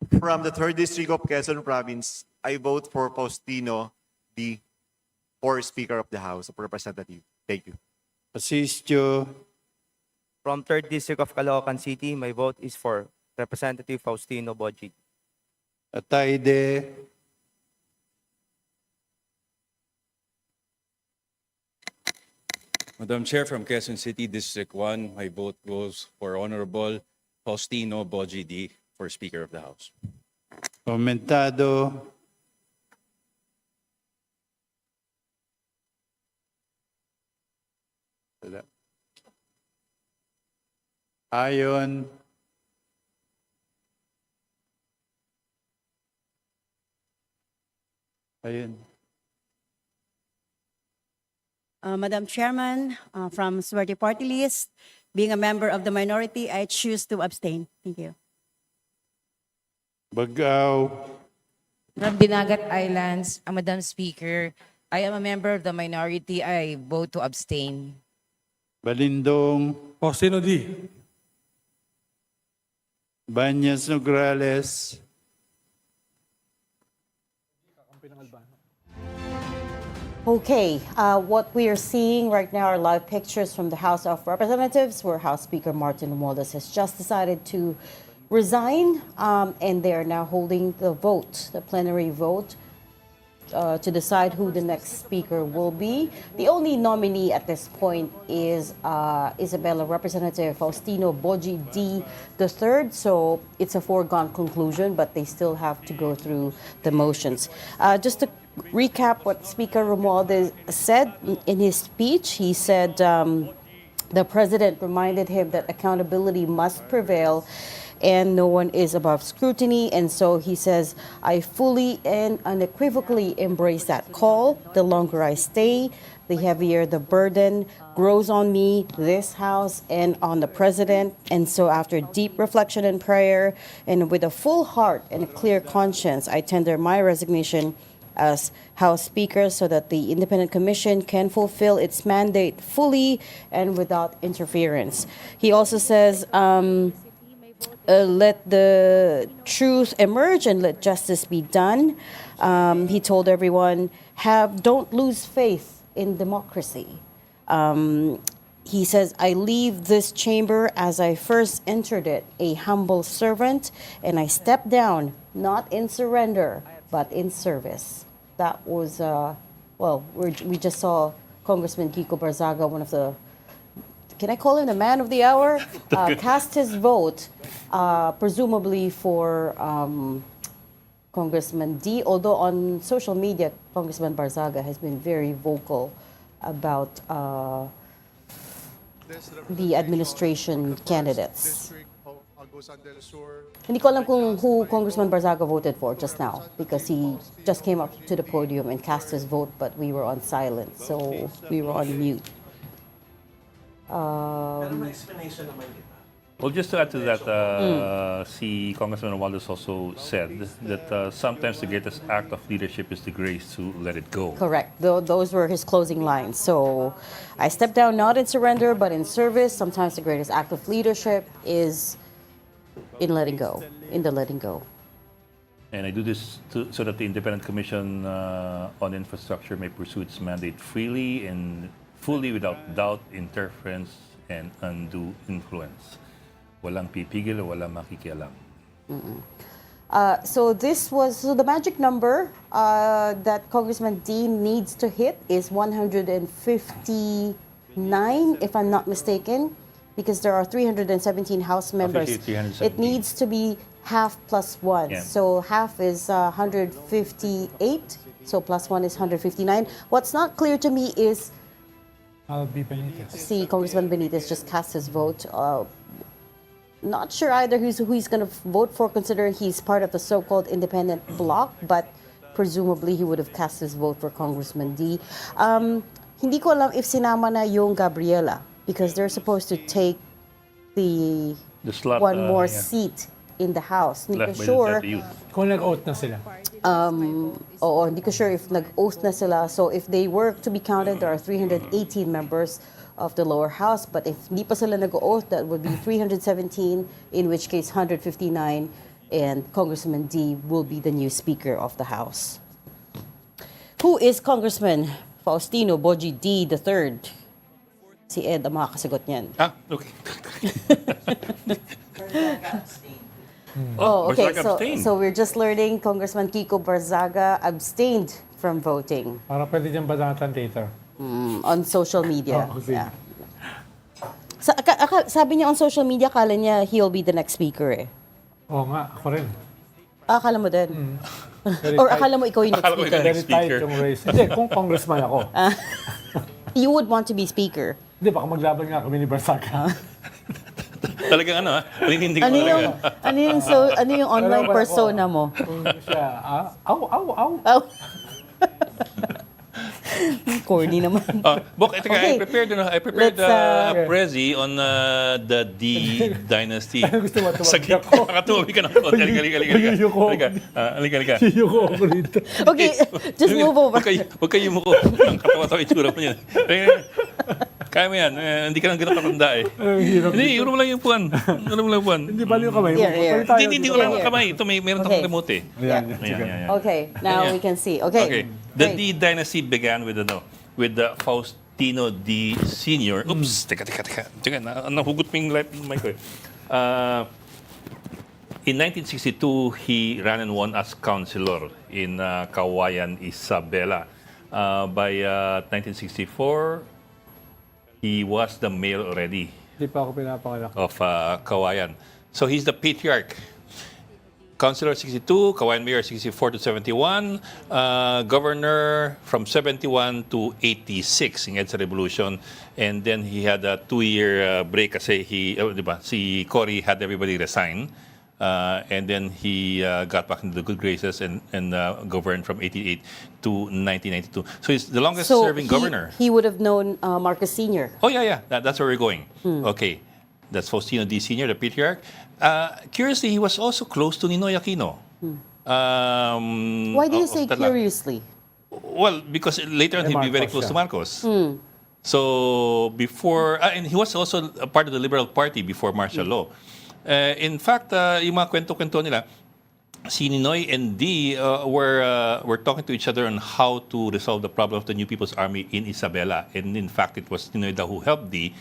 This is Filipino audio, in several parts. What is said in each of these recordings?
From the 3rd District of Quezon Province, I vote for Faustino D. for Speaker of the House of Representatives. Thank you. Asistio. From 3rd District of Caloocan City, my vote is for Representative Faustino Boji. Ataide. Madam Chair, from Quezon City, District 1, my vote goes for Honorable Faustino Boji D. for Speaker of the House. Comentado. Wala. Ayon. Ayun. Madam Chairman, from Swerte Party List, being a member of the minority, I choose to abstain. Thank you. Bagaw. From Dinagat Islands, Madam Speaker, I am a member of the minority. I vote to abstain. Balindong. Faustino D. Banyas Nograles. Okay, what we are seeing right now are live pictures from the House of Representatives, where House Speaker Martin Romualdez has just decided to resign, and they are now holding the vote, the plenary vote, to decide who the next speaker will be. The only nominee at this point is Isabela Representative Faustino Boji D. III, so it's a foregone conclusion, but they still have to go through the motions. Just to recap what Speaker Romualdez said in his speech, he said the president reminded him that accountability must prevail and no one is above scrutiny. And so he says, I fully and unequivocally embrace that call. The longer I stay, the heavier the burden grows on me, this House, and on the President. And so after deep reflection and prayer, and with a full heart and a clear conscience, I tender my resignation as House Speaker so that the Independent Commission can fulfill its mandate fully and without interference. He also says, let the truth emerge and let justice be done. He told everyone, don't lose faith in democracy. He says, I leave this chamber as I first entered it, a humble servant, and I step down, not in surrender, but in service. That was, we just saw Congressman Kiko Barzaga, one of the, can I call him the man of the hour? Cast his vote, presumably for Congressman D, although on social media, Congressman Barzaga has been very vocal about the administration candidates. Hindi ko alam kung who Congressman Barzaga voted for just now, because he just came up to the podium and cast his vote, but we were on silent, so we were on mute. Well, just to add to that, Congressman Romualdez also said that sometimes the greatest act of leadership is the grace to let it go. Correct. Those were his closing lines. So I step down not in surrender, but in service. Sometimes the greatest act of leadership is in letting go, in the letting go. And I do this so that the Independent Commission on Infrastructure may pursue its mandate freely and fully without doubt, interference, and undue influence. Walang pipigil, walang makikialam. So the magic number that Congressman Dean needs to hit is 159, if I'm not mistaken, because there are 317 House members. 317. It needs to be half plus one. Yeah. So half is 158, so plus one is 159. What's not clear to me is, see, Congressman Benitez just cast his vote. Not sure either who he's going to vote for, considering he's part of the so-called independent bloc, but presumably he would have cast his vote for Congressman D. Hindi ko alam if sinama na yung Gabriela, because they're supposed to take the slot, one more yeah. seat in the House. Hindi ko Left by sure. the youth. Kung nag-out na sila. Oo, hindi ko sure if nag-oath na sila. So if they were to be counted, there are 318 members of the lower house. But if hindi pa sila nag-oath, that would be 317, in which case 159 and Congressman D will be the new Speaker of the House. Who is Congressman Faustino Boji D. III? Si Ed ang makakasagot niyan. Okay. Oh, okay. Barzaga abstained. So we're just learning Congressman Kiko Barzaga abstained from voting Para pwede dyan banatan later. on social media. Oh, okay. Yeah. Sabi niya on social media, akala niya he'll be the next speaker eh. Oo nga, ako rin. Akala mo din? Very Or tight. akala mo ikaw yung next Akala ko speaker? ikaw Very tight Speaker. yung race. Hindi, kung congressman ako. You would want to be speaker. Hindi, baka maglaban nga kami ni Barsaga. Talagang ano, paninindig mo Ano yung, talaga. ano yung online Wala ko. persona mo? Kung siya, aw. Oh. Corny naman. Bok, ito ka, Okay. I prepared Let's, a prezi on the D dynasty. Gusto mo, Sige, tumagyan ko. nakatuwi ka ng konti. Halika. Halika. Siyuko ako rito. Okay, just move over. Huwag kayo mo ko. Ang katawa-tawa itsura mo yan. Kaya mo yan. Hindi ka nang ganun katanda eh. Ang hirap. Hindi, uro mo lang yung puwan. Hindi ba yung kamay mo? Here. Tayo tayo. Hindi ko lang ang kamay. Ito, meron Okay. akong remote eh. Ayan, Ayan, sige. ayan. Okay, now Yeah. we can see. Okay. Okay. The Great. D dynasty began with the Faustino D Senior. Oops, teka. Nahugot mo yung mic ko eh. In 1962, he ran and won as councilor in Kawayan, Isabela. By 1964, he was the mayor already Hindi pa ako pinapanganak. of Kawayan. So he's the patriarch. Councilor 62, Kawayan Mayor 64 to 71, Governor from 71 to 86 in EDSA Revolution, and then he had a 2-year break kasi si Cory had everybody resign, and then he got back into the good graces and governed from 88 to 1992. So he's the longest serving governor. He would have known Marcos Sr. Oh, yeah. That's where we're going. Okay. That's Faustino D. Sr., the patriarch. Curiously, he was also close to Ninoy Aquino. Why do you say Ostala. curiously? Well, because later on he'd be very Marcos close to siya. Marcos. So before, and he was also a part of the Liberal Party before martial law. In fact, yung mga kwento-kwento nila, si Ninoy and D were talking to each other on how to resolve the problem of the New People's Army in Isabela. And in fact, it was Ninoy who helped D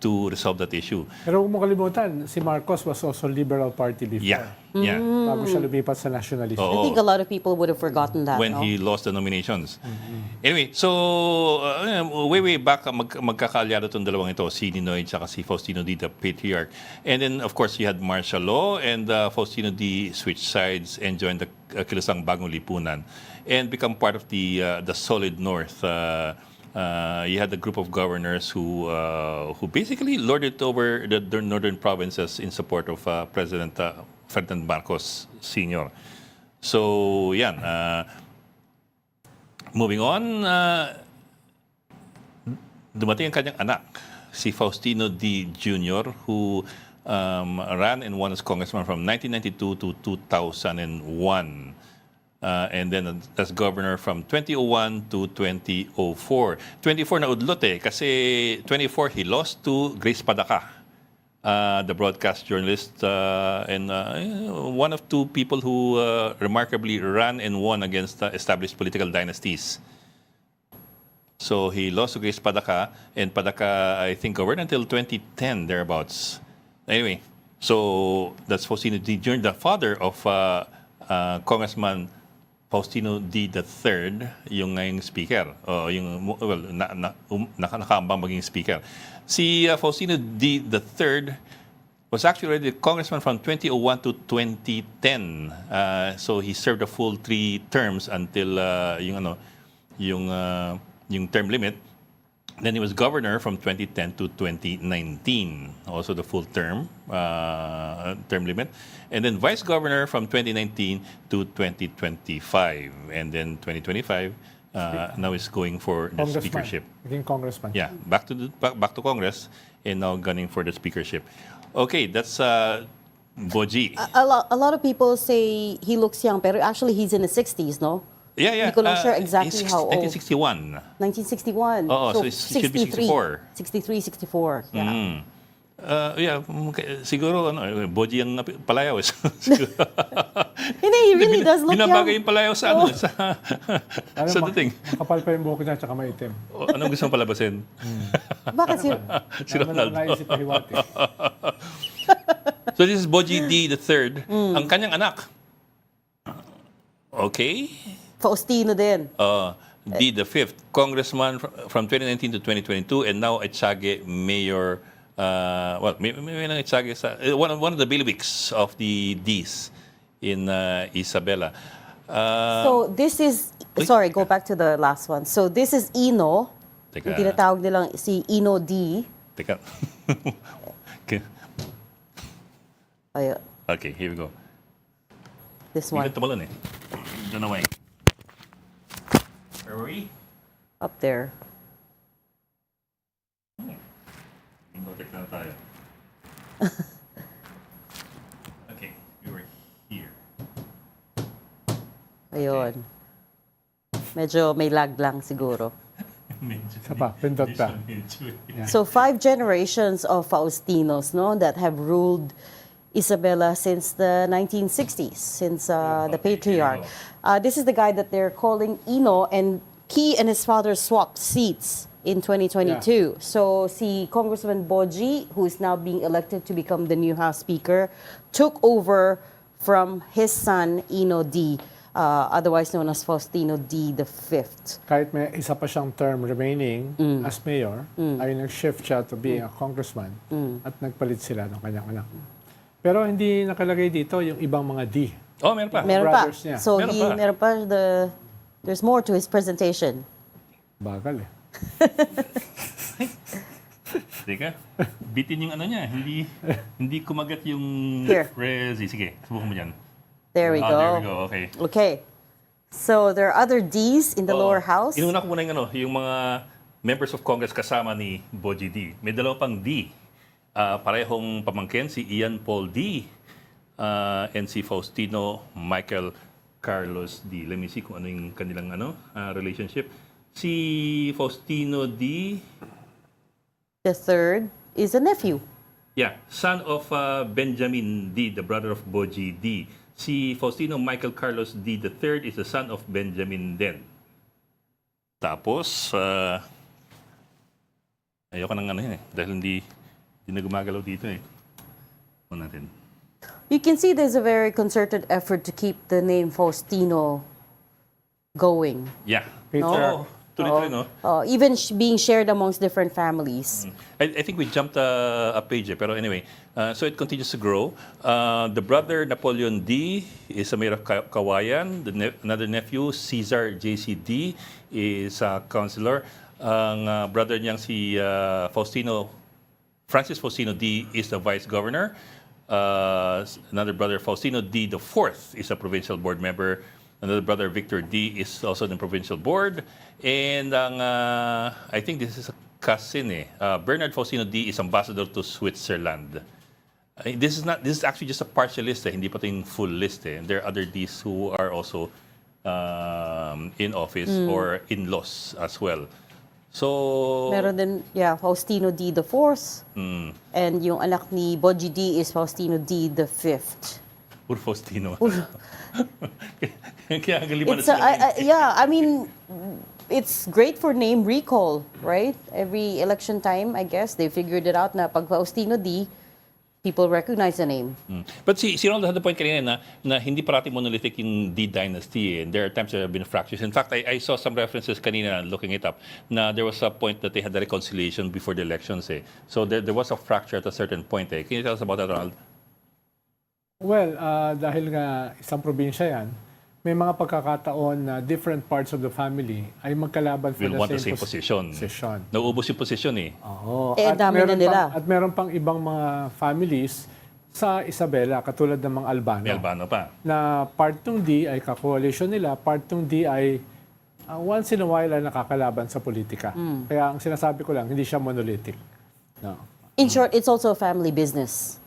to resolve that issue. Pero huwag mo kalimutan, si Marcos was also Liberal Party before. Yeah. Bago siya lumipat sa nationalist. Oo. I think a lot of people would have forgotten that. When no? he lost the nominations. Anyway, so way back, magkakaalyado itong dalawang ito, si Ninoy at si Faustino D, the patriarch. And then, of course, you had martial law, and Faustino D switched sides and joined the kilusang Bagong Lipunan and become part of the Solid North. You had a group of governors who basically lorded over the northern provinces in support of President Ferdinand Marcos Sr. So, yan. Moving on, dumating ang kanyang anak, si Faustino D. Jr., who ran and won as congressman from 1992 to 2001. And then as governor from 2001 to 2004. 24 na udlot kasi 24 he lost to Grace Padaka, the broadcast journalist, and one of two people who remarkably ran and won against established political dynasties. So he lost to Grace Padaka, and Padaka, I think, governed until 2010, thereabouts. Anyway, so that's Faustino D. Jr., the father of Congressman Faustino D. III, yung ngayong speaker. Nakaambang maging speaker. Si Faustino D. III was actually already a congressman from 2001 to 2010. So he served a full 3 terms until yung term limit. Then he was governor from 2010 to 2019, also the full term limit. And then vice governor from 2019 to 2025. And then 2025, now is going for the speakership. Naging congressman. Yeah, back to Congress, and now gunning for the speakership. Okay, that's Boji. A lot of people say he looks young, pero actually he's in the 60s, no? Yeah. Hindi ko lang sure exactly he's how old. 1961. 1961. Oo, so it should be 64. 63, 64. Yeah. Siguro, Boji ang palayaw. Hindi, he really does look Binabagay young. yung palayaw sa, sa dating. Makapal pa yung buhok niya tsaka maitim. Anong gusto mong palabasin? Bakit si... Si Ronaldo. Naisip na hiwati. So this is Boji D. the third, ang kanyang anak. Okay. Faustino din. D. the fifth, congressman from 2019 to 2022, and now Echage mayor. May nang Echage sa one of the bailiwicks of the Ds in Isabela. So this is... Sorry, go back to the last one. So this is Ino. Teka. Yung tinatawag nilang si Ino D. Teka. Ayun, Okay, here we go. this Hindi one. ka tumalon eh. Doon away. Where were we? Up there. Inaugural na tayo. Okay, we were here. Ayun. Medyo may lag lang siguro. Isa pa, pindot pa. So 5 generations of Faustinos, no, that have ruled Isabela since the 1960s, since the patriarch. This is the guy that they're calling Ino, and he and his father swapped seats in 2022. So si Congressman Boji, who is now being elected to become the new House Speaker, took over from his son, Ino D., otherwise known as Faustino D. the Fifth. Kahit may isa pa siyang term remaining as mayor, ay nag-shift siya to being a congressman at nagpalit sila ng kanyang anak. Pero hindi nakalagay dito yung ibang mga D. Oh, meron pa. Meron pa. Brothers niya. So Meron pa. there's more to his presentation. Bagal eh. Teka, bitin yung ano niya. Hindi kumagat yung Here. Resi. Sige, subukan mo dyan. There we go. There we go, okay. Okay. So there are other Ds in the lower house. Inuna ko muna yung mga members of Congress kasama ni Boji D. May dalawa pang D. Parehong pamangkin, si Ian Paul D. And si Faustino Michael Carlos D. Let me see kung ano yung kanilang relationship. Si Faustino D. The third is a nephew. Yeah, son of Benjamin D., the brother of Boji D. Si Faustino Michael Carlos D. the third is the son of Benjamin din. Tapos, ayoko nang dahil hindi na gumagalaw dito eh. Ano natin? You can see there's a very concerted effort to keep the name Faustino going. Yeah. Peter. Tuloy-tuloy, no? Even being shared amongst different families. I think we jumped a page pero anyway. So it continues to grow. The brother, Napoleon D., is a mayor of Kawayan. Another nephew, Cesar JCD, is a councilor. Ang brother niyang si Francis Faustino D. is the vice governor. Another brother, Faustino D. the fourth, is a provincial board member. Another brother, Victor D., is also in the provincial board. And I think this is a cousin Bernard Faustino D. is ambassador to Switzerland. This is actually just a partial list. Hindi pa ito yung full list. And there are other Ds who are also in office or in laws as well. So, Meron din, Faustino D. the fourth. And yung anak ni Boji D. is Faustino D. the fifth. Puro Faustino. Kaya ang lima na It's sila. I mean, it's great for name recall, right? Every election time, I guess, they figured it out na pag Faustino D, people recognize the name. But si Ronald had the point kanina na hindi parati monolithic yung D dynasty. And there are times there have been fractures. In fact, I saw some references kanina, looking it up, na there was a point that they had a reconciliation before the elections. So there was a fracture at a certain point. Can you tell us about that, Ronald? Well, dahil nga isang probinsya yan, may mga pagkakataon na different parts of the family ay magkalaban for Will want the same position. Nauubos yung posisyon eh. Oo. Eh, dami na nila. At meron pang ibang mga families sa Isabela, katulad ng mga Albano. May Albano pa. Na part ng D ay ka-coalition nila, part ng D ay once in a while ay nakakalaban sa politika. Kaya ang sinasabi ko lang, hindi siya monolithic. No. In short, it's also a family business.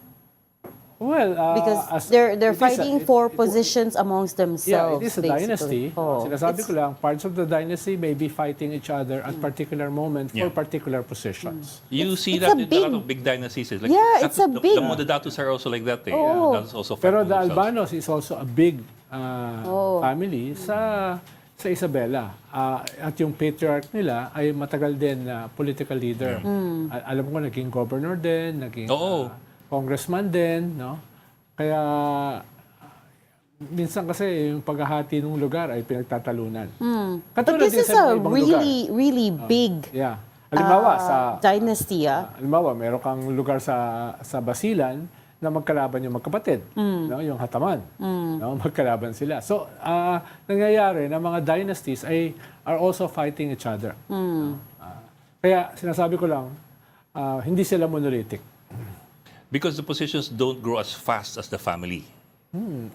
Well, Because as- they're it is a- fighting it- for it- positions amongst Yeah, themselves. it is a basically. dynasty. Oh, Sinasabi it's- ko lang, parts of the dynasty may be fighting each other at particular moment for Yeah. particular positions. You see it's that a in a lot big- of big dynasties. Like, Yeah, it's a big- The Modatus are also like that. Eh. Oh. That's also Pero fighting the themselves. Albanos is also a big Oh. family sa Isabela. At yung patriarch nila ay matagal din na political leader. Alam ko naging governor din, naging Oo. congressman din, no? Kaya minsan kasi yung paghahati ng lugar ay pinagtatalunan. But Katulad this din is sa a ibang lugar. really big Yeah. Halimbawa sa dynasty. halimbawa meron kang lugar sa Basilan na magkalaban yung magkapatid, no, yung Hataman. No, magkalaban sila. So, nangyayari na mga dynasties are also fighting each other. Kaya sinasabi ko lang, hindi sila monolithic. Because the positions don't grow as fast as the family.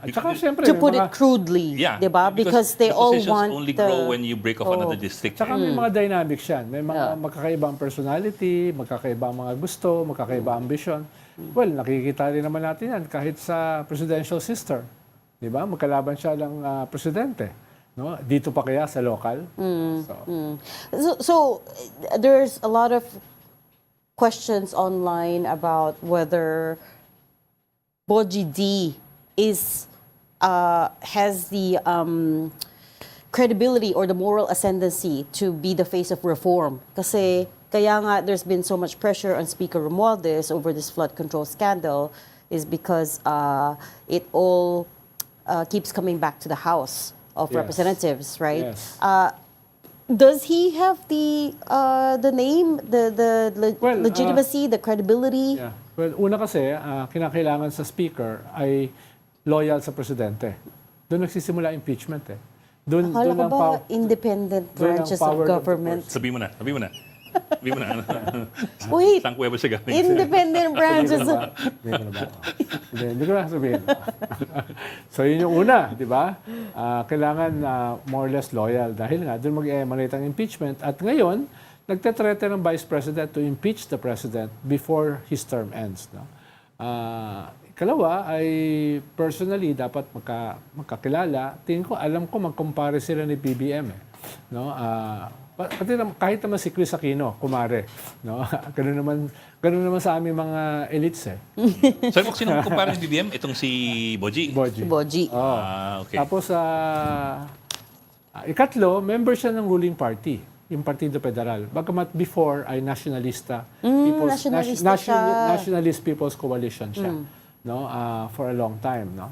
At saka siyempre, To may put mga, it crudely, Yeah. diba? Because they the all positions want only the... grow when you break off another district. tsaka may mga dynamics yan. May mga Yeah. magkakaibang personality, magkakaibang mga gusto, magkakaibang ambition. Well, nakikita rin naman natin yan kahit sa presidential sister. Di ba? Magkalaban siya ng presidente. No? Dito pa kaya sa local. So there's a lot of questions online about whether Boji D has the credibility or the moral ascendancy to be the face of reform. Kasi kaya nga there's been so much pressure on Speaker Romualdez over this flood control scandal is because it all keeps coming back to the House of Yes. Representatives, right? Yes. Does he have the name, Well, legitimacy, the credibility? Yeah. Well, una kasi, kinakailangan sa speaker ay loyal sa presidente. Doon nagsisimula impeachment eh. Doon Akala ko ang ba independent doon ang branches power of of the government? Sabi mo na. Sabi mo na. Sabi mo na. Wait, Saan kuweba siya galing? independent branches of... Hindi ko na ba? Hindi ko na sabihin. So yun yung una, di ba? Kailangan more or less loyal dahil nga doon mag-emanate ang impeachment. At ngayon, nagtetrete ng Vice President to impeach the President before his term ends. No? Ikalawa ay personally dapat magkakilala. Tingin ko, alam ko mag-compare sila ni BBM. Eh. No? Pati kahit naman si Chris Aquino, kumare. No? Ganun naman sa aming mga elites eh. Sabi mo, sino kumpara ng BBM? Itong si Boji. Boji. Okay. Tapos, ikatlo, member siya ng ruling party, yung Partido Federal. Bagamat before ay nationalista. nationalista siya. Nationalist People's Coalition siya. No? For a long time. No?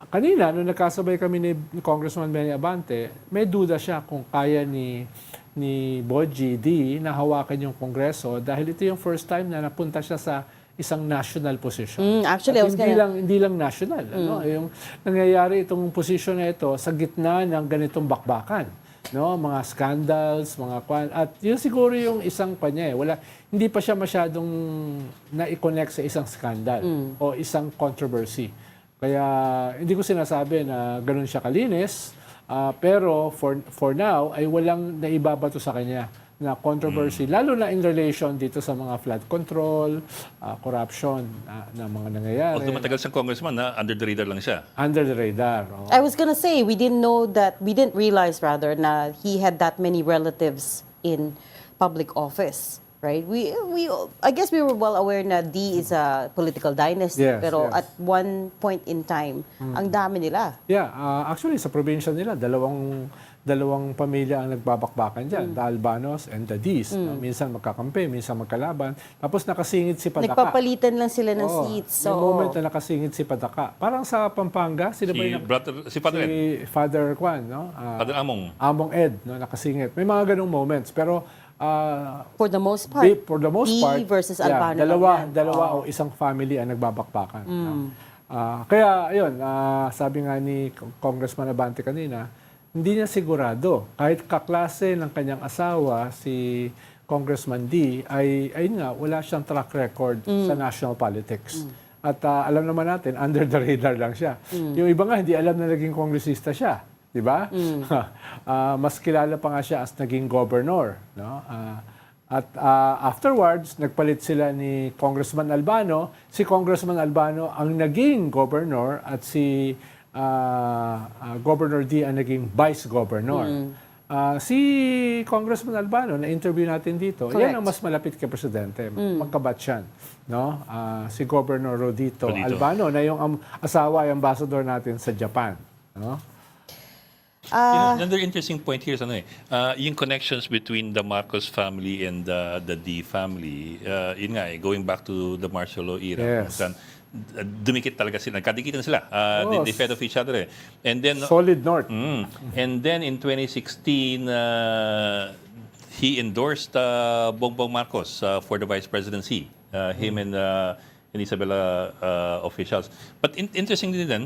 Kanina, nung nagkasabay kami ni Congressman Benny Abante, may duda siya kung kaya ni Boji D na hawakan yung Kongreso dahil ito yung first time na napunta siya sa isang national position. Actually, At I was hindi lang national. Ano? Yung nangyayari itong position na ito sa gitna ng ganitong bakbakan. No, mga scandals, at yun siguro yung isang kanya eh. Hindi pa siya masyadong na-connect sa isang scandal o isang controversy. Kaya hindi ko sinasabi na ganun siya kalinis, pero for now ay walang naibabato sa kanya na controversy, lalo na in relation dito sa mga flood control, corruption na mga nangyayari. Although matagal siyang congressman, under the radar lang siya. Under the radar. Oh. I was gonna say, we didn't realize rather na he had that many relatives in public office, right? I guess we were well aware na D is a political dynasty, Yes, pero yes. at one point in time, ang dami nila. Yeah, actually sa probinsya nila, dalawang pamilya ang nagbabakbakan dyan, the Albanos and the Ds. No? Minsan magkakampi, minsan magkalaban. Tapos nakasingit si Padaka. Nagpapalitan lang sila ng Oo, seats. may So, moment na nakasingit si Padaka. Parang sa Pampanga, sino ba yung Si Padre Ed. si Father Juan, no? Padre Among. Among Ed, no, nakasingit. May mga ganung moments, pero for the most part, for the most D part, versus yeah, Albano. dalawa o isang family ang nagbabakbakan. No? Kaya ayun, sabi nga ni Congressman Abante kanina, hindi niya sigurado kahit kaklase ng kanyang asawa si Congressman D ay nga wala siyang track record sa national politics. At alam naman natin under the radar lang siya. Yung iba nga hindi alam na naging kongresista siya, di ba? Mas kilala pa nga siya as naging governor, no? At afterwards, nagpalit sila ni Congressman Albano. Si Congressman Albano ang naging governor at si Governor D ang naging vice governor. Si Congressman Albano, na-interview natin dito, yan ang mas malapit kay Presidente. Magkabatch yan. No? Si Governor Rodito Albano, na yung asawa ay ambassador natin sa Japan. No? Another interesting point here is yung connections between the Marcos family and the D family. Yun nga, going back to the martial law era. Yes. Dumikit talaga sila, nagkadikitan sila. They fed off each other. And then, Solid North. and then in 2016, he endorsed Bongbong Marcos for the vice presidency. Him and Isabela officials. But interestingly then,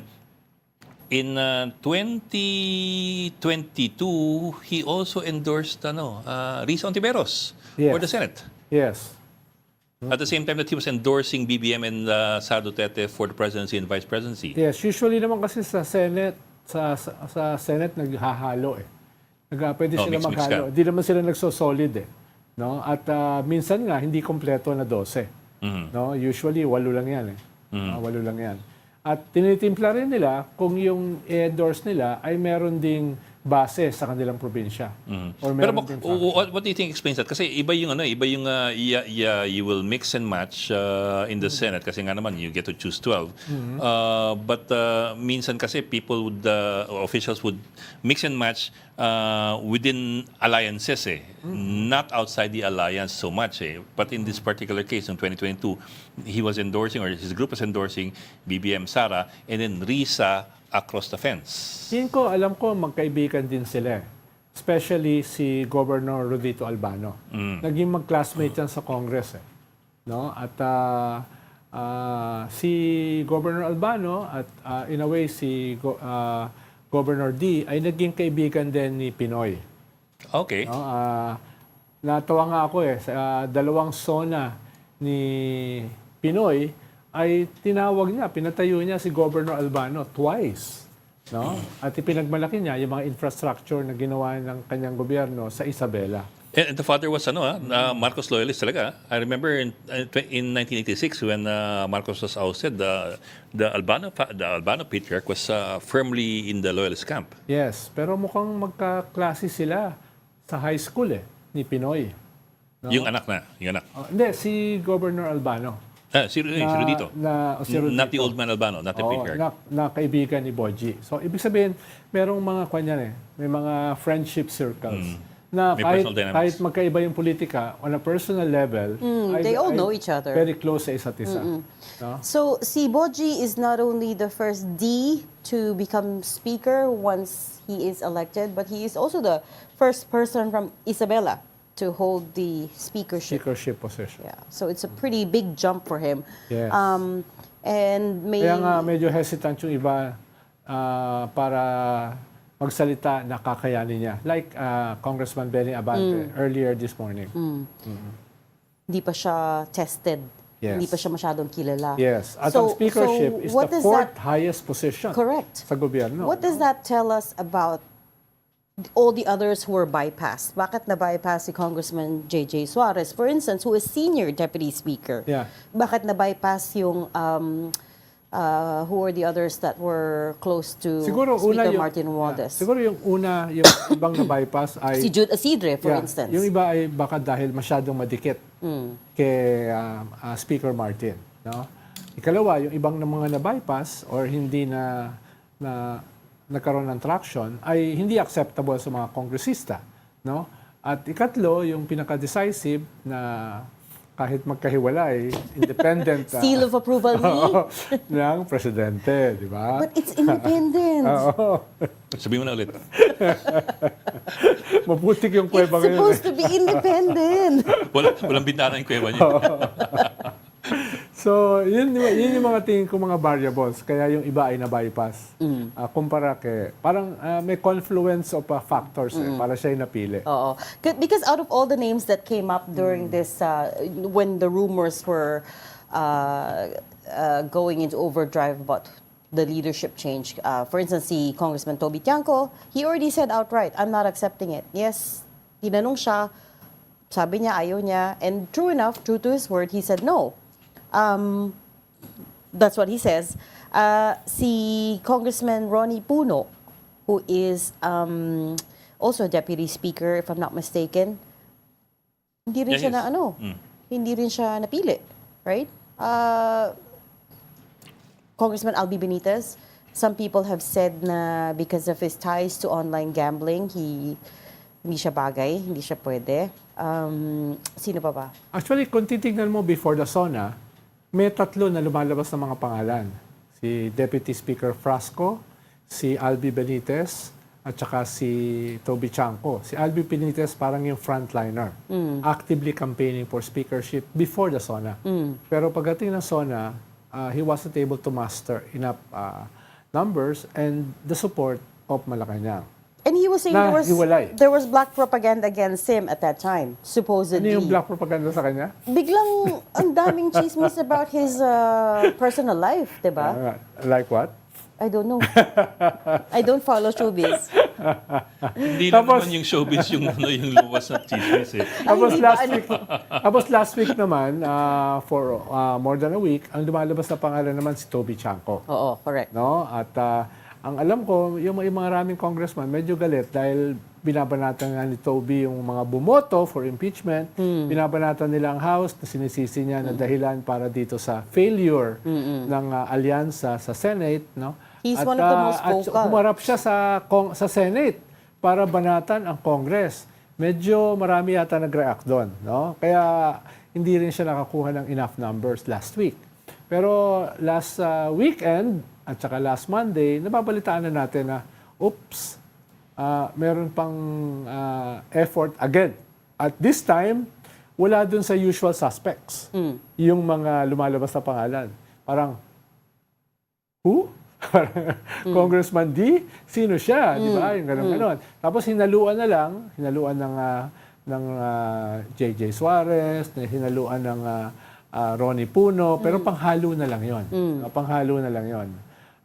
in 2022, he also endorsed Risa Ontiveros for the Senate. Yes. At the same time that he was endorsing BBM and Sara Duterte for the presidency and vice presidency. Yes, usually naman kasi sa Senate, sa Senate naghahalo eh. Pwede sila mix maghalo. ka. Hindi naman sila nagso-solid eh. No? At minsan nga, hindi kompleto na 12. No? Usually, 8 lang yan eh. 8 lang yan. At tinitimpla rin nila kung yung endorse nila ay meron ding base sa kanilang probinsya. Or Pero meron ding what do you think explains that? Kasi iba yung you will mix and match in the Senate kasi nga naman you get to choose 12. But minsan kasi people would officials would mix and match within alliances not outside the alliance so much But in this particular case in 2022 he was endorsing or his group was endorsing BBM Sara and then Risa across the fence. alam ko, magkaibigan din sila. Especially si Governor Rodito Albano. Naging mag-classmate yan sa Congress. No? At si Governor Albano at in a way si Governor D ay naging kaibigan din ni Pinoy. Okay. No? Natawa nga ako sa dalawang zona ni Pinoy ay tinawag niya, pinatayo niya si Governor Albano twice. No? At ipinagmalaki niya yung mga infrastructure na ginawa ng kanyang gobyerno sa Isabela. And the father was Marcos loyalist talaga. I remember in 1986 when Marcos was ousted, the Albano patriarch was firmly in the loyalist camp. Yes, pero mukhang magkaklase sila sa high school ni Pinoy. No? Yung anak. Hindi, si Governor Albano. Si Rodito. Si Rodito. Not the old man Albano, not the patriarch. Na kaibigan ni Boji. So, ibig sabihin, merong mga may mga friendship circles. Na May kahit, personal dynamics. kahit magkaiba yung politika, on a personal level, they all know each other. Very close sa isa't isa. No? So, si Boji is not only the first D to become speaker once he is elected, but he is also the first person from Isabela to hold the speakership. Position. Yeah. So it's a pretty big jump for him. Yes. And Kaya nga medyo hesitant yung iba para magsalita na kakayanin niya. Like Congressman Benny Abante earlier this morning. Hindi pa siya tested. Yes. Hindi pa siya masyadong kilala. Yes. At ang speakership is what the does fourth that- highest position Correct. sa gobyerno. What does that tell us about all the others who were bypassed? Bakit na-bypass si Congressman J.J. Suarez, for instance, who is senior deputy speaker? Yeah. Bakit na-bypass yung who were the others that were close to Siguro Speaker yung, Martin Romualdez? Siguro yung yung ibang na-bypass ay... Si Jude Asidre, for Yeah, instance. yung iba ay baka dahil masyadong madikit kay Speaker Martin. No? Ikalawa, yung ibang na mga na-bypass or hindi na nagkaroon ng traction ay hindi acceptable sa mga kongresista. No? At ikatlo, yung pinaka-decisive na kahit magkahiwalay, independent Seal of approval ni? ng presidente, di ba? But it's independent. Oo. Sabihin mo na ulit. Maputik yung It's kuweba ngayon. supposed to be independent. Walang bintana yung kuweba niya. So, yun yung mga tingin ko mga variables. Kaya yung iba ay na-bypass. Kumpara parang may confluence of factors para siya yung napili. Oo. Because out of all the names that came up during this, when the rumors were going into overdrive about the leadership change, for instance, si Congressman Toby Tiangco, he already said outright, I'm not accepting it. Yes, tinanong siya, Sabi niya, ayaw niya. And true enough, true to his word, he said no. That's what he says. Si Congressman Ronnie Puno, who is also a deputy speaker, if I'm not mistaken, hindi rin Yeah, siya he is. hindi rin siya napili, right? Congressman Albi Benitez, some people have said na because of his ties to online gambling, hindi siya bagay, hindi siya pwede. Sino pa ba? Actually, kung titignan mo before the SONA, may tatlo na lumalabas ng mga pangalan. Si Deputy Speaker Frasco, si Albi Benitez, at saka si Toby Chanco. Si Albi Benitez parang yung frontliner, actively campaigning for speakership before the SONA. Pero pagdating ng SONA, he wasn't able to muster enough numbers and the support of Malacanang. And he was saying Na hiwalay. there was black propaganda against him at that time, supposedly. Ano yung black propaganda sa kanya? Biglang ang daming chismis about his personal life, di ba? Like what? I don't know. I don't follow showbiz. Hindi lang naman yung showbiz yung luwas na chismis eh. Tapos last week naman, for more than a week, ang lumalabas na pangalan naman si Toby Chanco. Oo, correct. No? At ang alam ko, yung mga maraming congressman medyo galit dahil binabanatan nga ni Toby yung mga bumoto for impeachment. Binabanatan nila ang House na sinisisi niya na dahilan para dito sa failure ng alyansa sa Senate. No? He's one of the most vocal. At humarap siya sa Senate para banatan ang Congress. Medyo marami yata nag-react doon. No? Kaya hindi rin siya nakakuha ng enough numbers last week. Pero last weekend at saka last Monday, nababalitaan na natin na, oops, meron pang effort again. At this time, wala dun sa usual suspects. Yung mga lumalabas na pangalan. Parang, who? Congressman D? Sino siya? Di ba? Yung gano'n-gano'n. Tapos hinaluan ng J.J. Suarez, hinaluan ng Ronnie Puno, pero panghalo na lang yon. Panghalo na lang yon.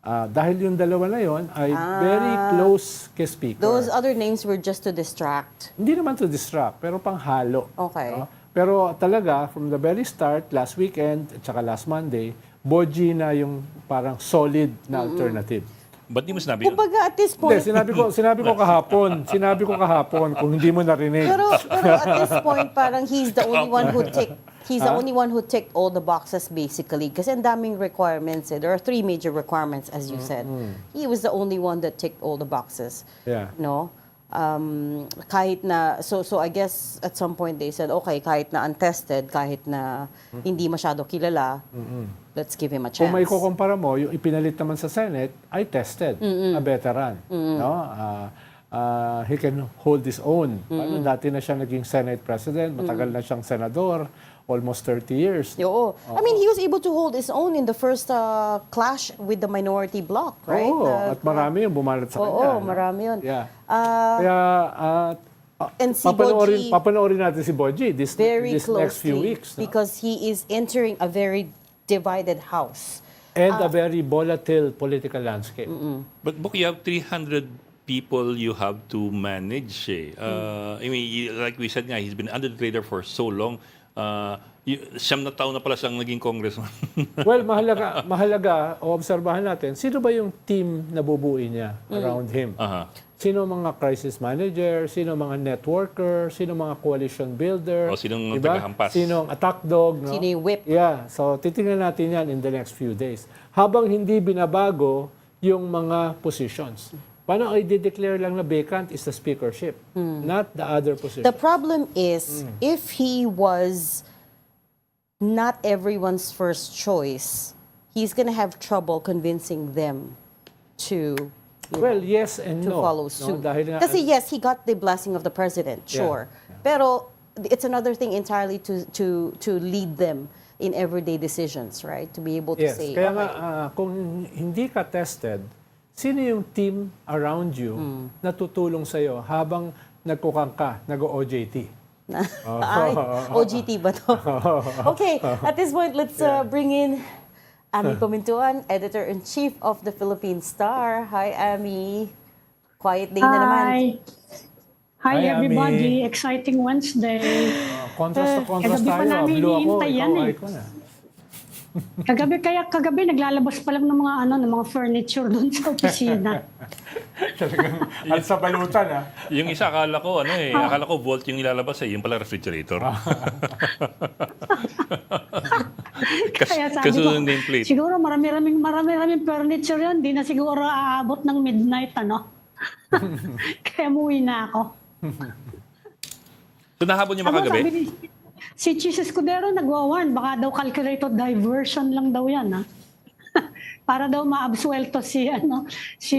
Dahil yung dalawa na yon ay very close kay Speaker. Those other names were just to distract. Hindi naman to distract, pero panghalo. Okay. No? Pero talaga, from the very start, last weekend, at saka last Monday, Boji na yung parang solid na alternative. Ba't di mo sinabi yun? Kumbaga at this point, Hindi, sinabi ko kahapon. Sinabi ko kahapon kung hindi mo narinig. pero at this point, parang he's the only one who ticked all the boxes basically. Kasi ang daming requirements. There are 3 major requirements, as you said. He was the only one that ticked all the boxes. Yeah. No? Kahit na, so I guess at some point they said, okay, kahit na untested, kahit na hindi masyado kilala, let's give him a chance. Kung may kukumpara mo, yung ipinalit naman sa Senate ay tested, a veteran. No? He can hold his own. Paano, dati na siya naging Senate President, matagal na siyang senador, almost 30 years. Oo. I mean, he was able to hold his own in the first clash with the minority bloc, right? Oo, at marami yung bumalat sa kanya. Oo, marami yun. Yeah. Kaya, And si Boji, papanoorin natin si Boji this closely, next few weeks. No? because he is entering a very divided house. And a very volatile political landscape. But Bok, you have 300 people you have to manage. I mean, like we said nga, he's been under the radar for so long. 7 na taon na pala siyang naging congressman. Well, mahalaga o obserbahan natin, sino ba yung team na bubuin niya around him? Sino mga crisis manager, sino mga networker, sino mga coalition builder, O sinong diba? tagahampas. Sino ang attack dog, no? Sino yung whip. Yeah, so titingnan natin yan in the next few days. Habang hindi binabago yung mga positions. Paano i-declare lang na vacant is the speakership, not the other position. The problem is, if he was not everyone's first choice, he's gonna have trouble convincing them to, Well, yes and to no. follow no? suit. Dahil nga, Kasi yes, he got the blessing of the president, sure. Pero it's another thing entirely to lead them in everyday decisions, right? To be able to yes, say, kaya okay, nga, kung hindi ka tested, sino yung team around you na tutulong sa'yo habang nagkukang ka, nag-OJT? ay, OGT ba to? Okay, at this point, let's bring in Ami Pamintuan, Editor-in-Chief of the Philippine Star. Hi, Ami. Quiet day na naman. Hi. Hi, Hi, everybody. Ami. Exciting Wednesday. Contrast to contrast Kagabi pa tayo. namin Blue ako, hinihintay yan ikaw eh. icon Kagabi naglalabas pa lang ng mga furniture doon sa opisina. Talagang at sa balutan, ha? Yung isa akala ko vault yung ilalabas yung pala refrigerator. Kaya sabi ko, nameplate. siguro marami-raming furniture yan. Di na siguro aabot ng midnight, ano? Kaya muwi na ako. So nahabol niyo Sabi makagabi? si Chis Escudero nagwawarn, baka daw calculated diversion lang daw yan, ha? Para daw maabsuelto si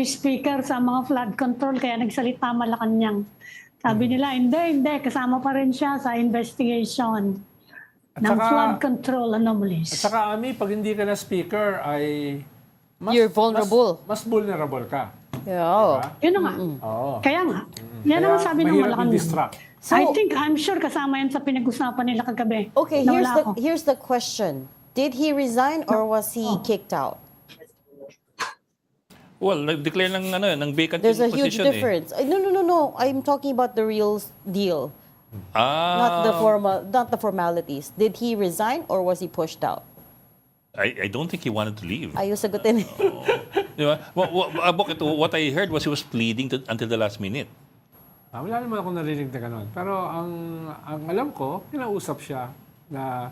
speaker sa mga flood control, kaya nagsalita Malacanang. Sabi nila, hindi, kasama pa rin siya sa investigation ng flood control anomalies. At saka, Ami, pag hindi ka na speaker, ay You're vulnerable. Mas vulnerable ka. Yeah. Yun na nga. Oo. Kaya nga. Yan ang Kaya sabi ng mahirap Malacanang. i-distract. So- I'm sure kasama yan sa pinag-usapan nila kagabi. Okay, na wala ako. here's the question. Did he resign or was he kicked out? Well, nag-declare ng vacant There's a yung huge position difference. No. I'm talking about the real deal, not the formalities. Did he resign or was he pushed out? I don't think he wanted to leave. Ayaw sagutin. Di ba? What I heard was he was pleading until the last minute. Wala naman akong narinig na ganun. Pero ang alam ko, kinausap siya na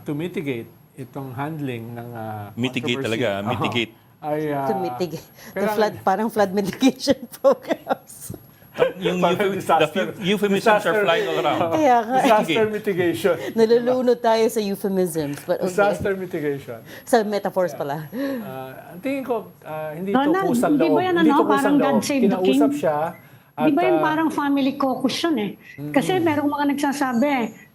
to mitigate itong handling ng Mitigate controversy. talaga, Oo. mitigate. Ay, To mitigate the kailangan- parang flood mitigation programs. Yung Parang disaster- euphemisms are disaster- flying all around. Kaya nga, Disaster mitigation. nalulunod tayo sa euphemisms. But okay. Disaster mitigation. Sa metaphors pala. Ang tingin ko, hindi to Donald, kusang hindi loob. ba yan, Hindi ano, to kusang parang God loob. Save the Kinausap King? siya. Di ba yan at, parang family caucus yun eh? Kasi merong mga nagsasabi,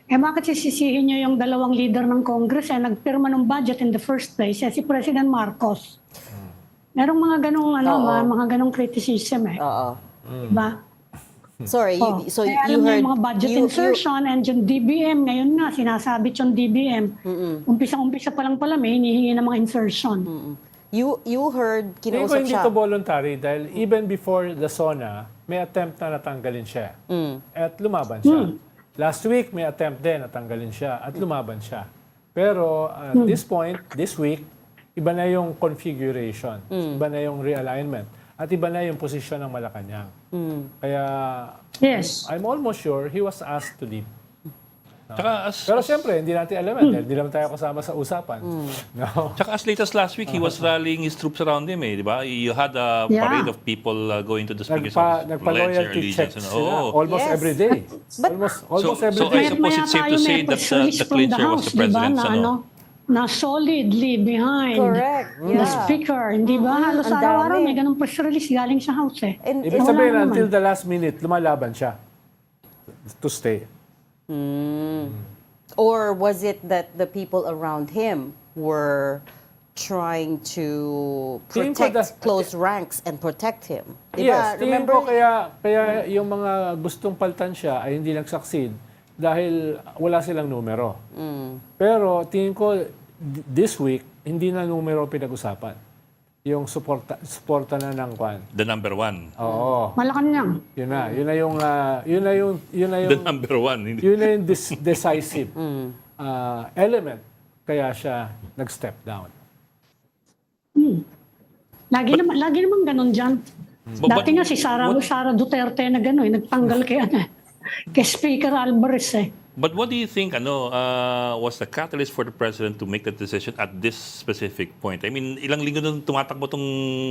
bakit sisisihin nyo yung dalawang leader ng Congress nagpirma ng budget in the first place, si President Marcos. Merong mga ganong, mga ganong criticism eh. Oo. Diba? Sorry, so Kaya you alam mo heard... yung mga budget insertion and yung DBM, ngayon nga, sinasabit yung DBM. Umpisa pa lang pala, may hinihingi ng mga insertion. You heard, tingin ko kinausap hindi siya. to voluntary dahil even before the SONA, may attempt na natanggalin siya. At lumaban siya. Last week, may attempt din natanggalin siya at lumaban siya. Pero at this point, this week, iba na yung configuration. Iba na yung realignment. At iba na yung posisyon ng Malacanang. Kaya Yes. I'm almost sure he was asked to leave. Tsaka Pero siyempre, hindi natin alam yan. Hindi naman tayo kasama sa usapan. No? Tsaka as late as last week, he was rallying his troops around him, di ba? You had a Yeah. parade of people going to the speaker's office, pledge their Nagpa-loyalty allegiance. checks And, sila. Almost Yes. every day. Almost every so day. I suppose it's safe to say that the clincher was the president's, na solidly behind Correct. the speaker. Hindi ba? Halos Ang araw-araw dami. may ganong press release galing sa House eh. And, Ibig Wala sabihin, naman. until the last minute, lumalaban siya to stay. or was it that the people around him were trying to Tingin ko protect close ranks and protect him? Yes, tingin Remember? ko kaya yung mga gustong paltan siya ay hindi nag-succeed dahil wala silang numero. Pero tingin ko this week, hindi na numero pinag-usapan. Yung suporta na ng kwan. The number one. Oo. Malacanang. Yun na yung The number one. yun na yung decisive element kaya siya nag-step down. Lagi naman ganun dyan. Dati nga si Sara Duterte na gano'n, nagtanggal kay Speaker Alvarez eh. But what do you think was the catalyst for the president to make that decision at this specific point? I mean, ilang linggo nung tumatakbo tong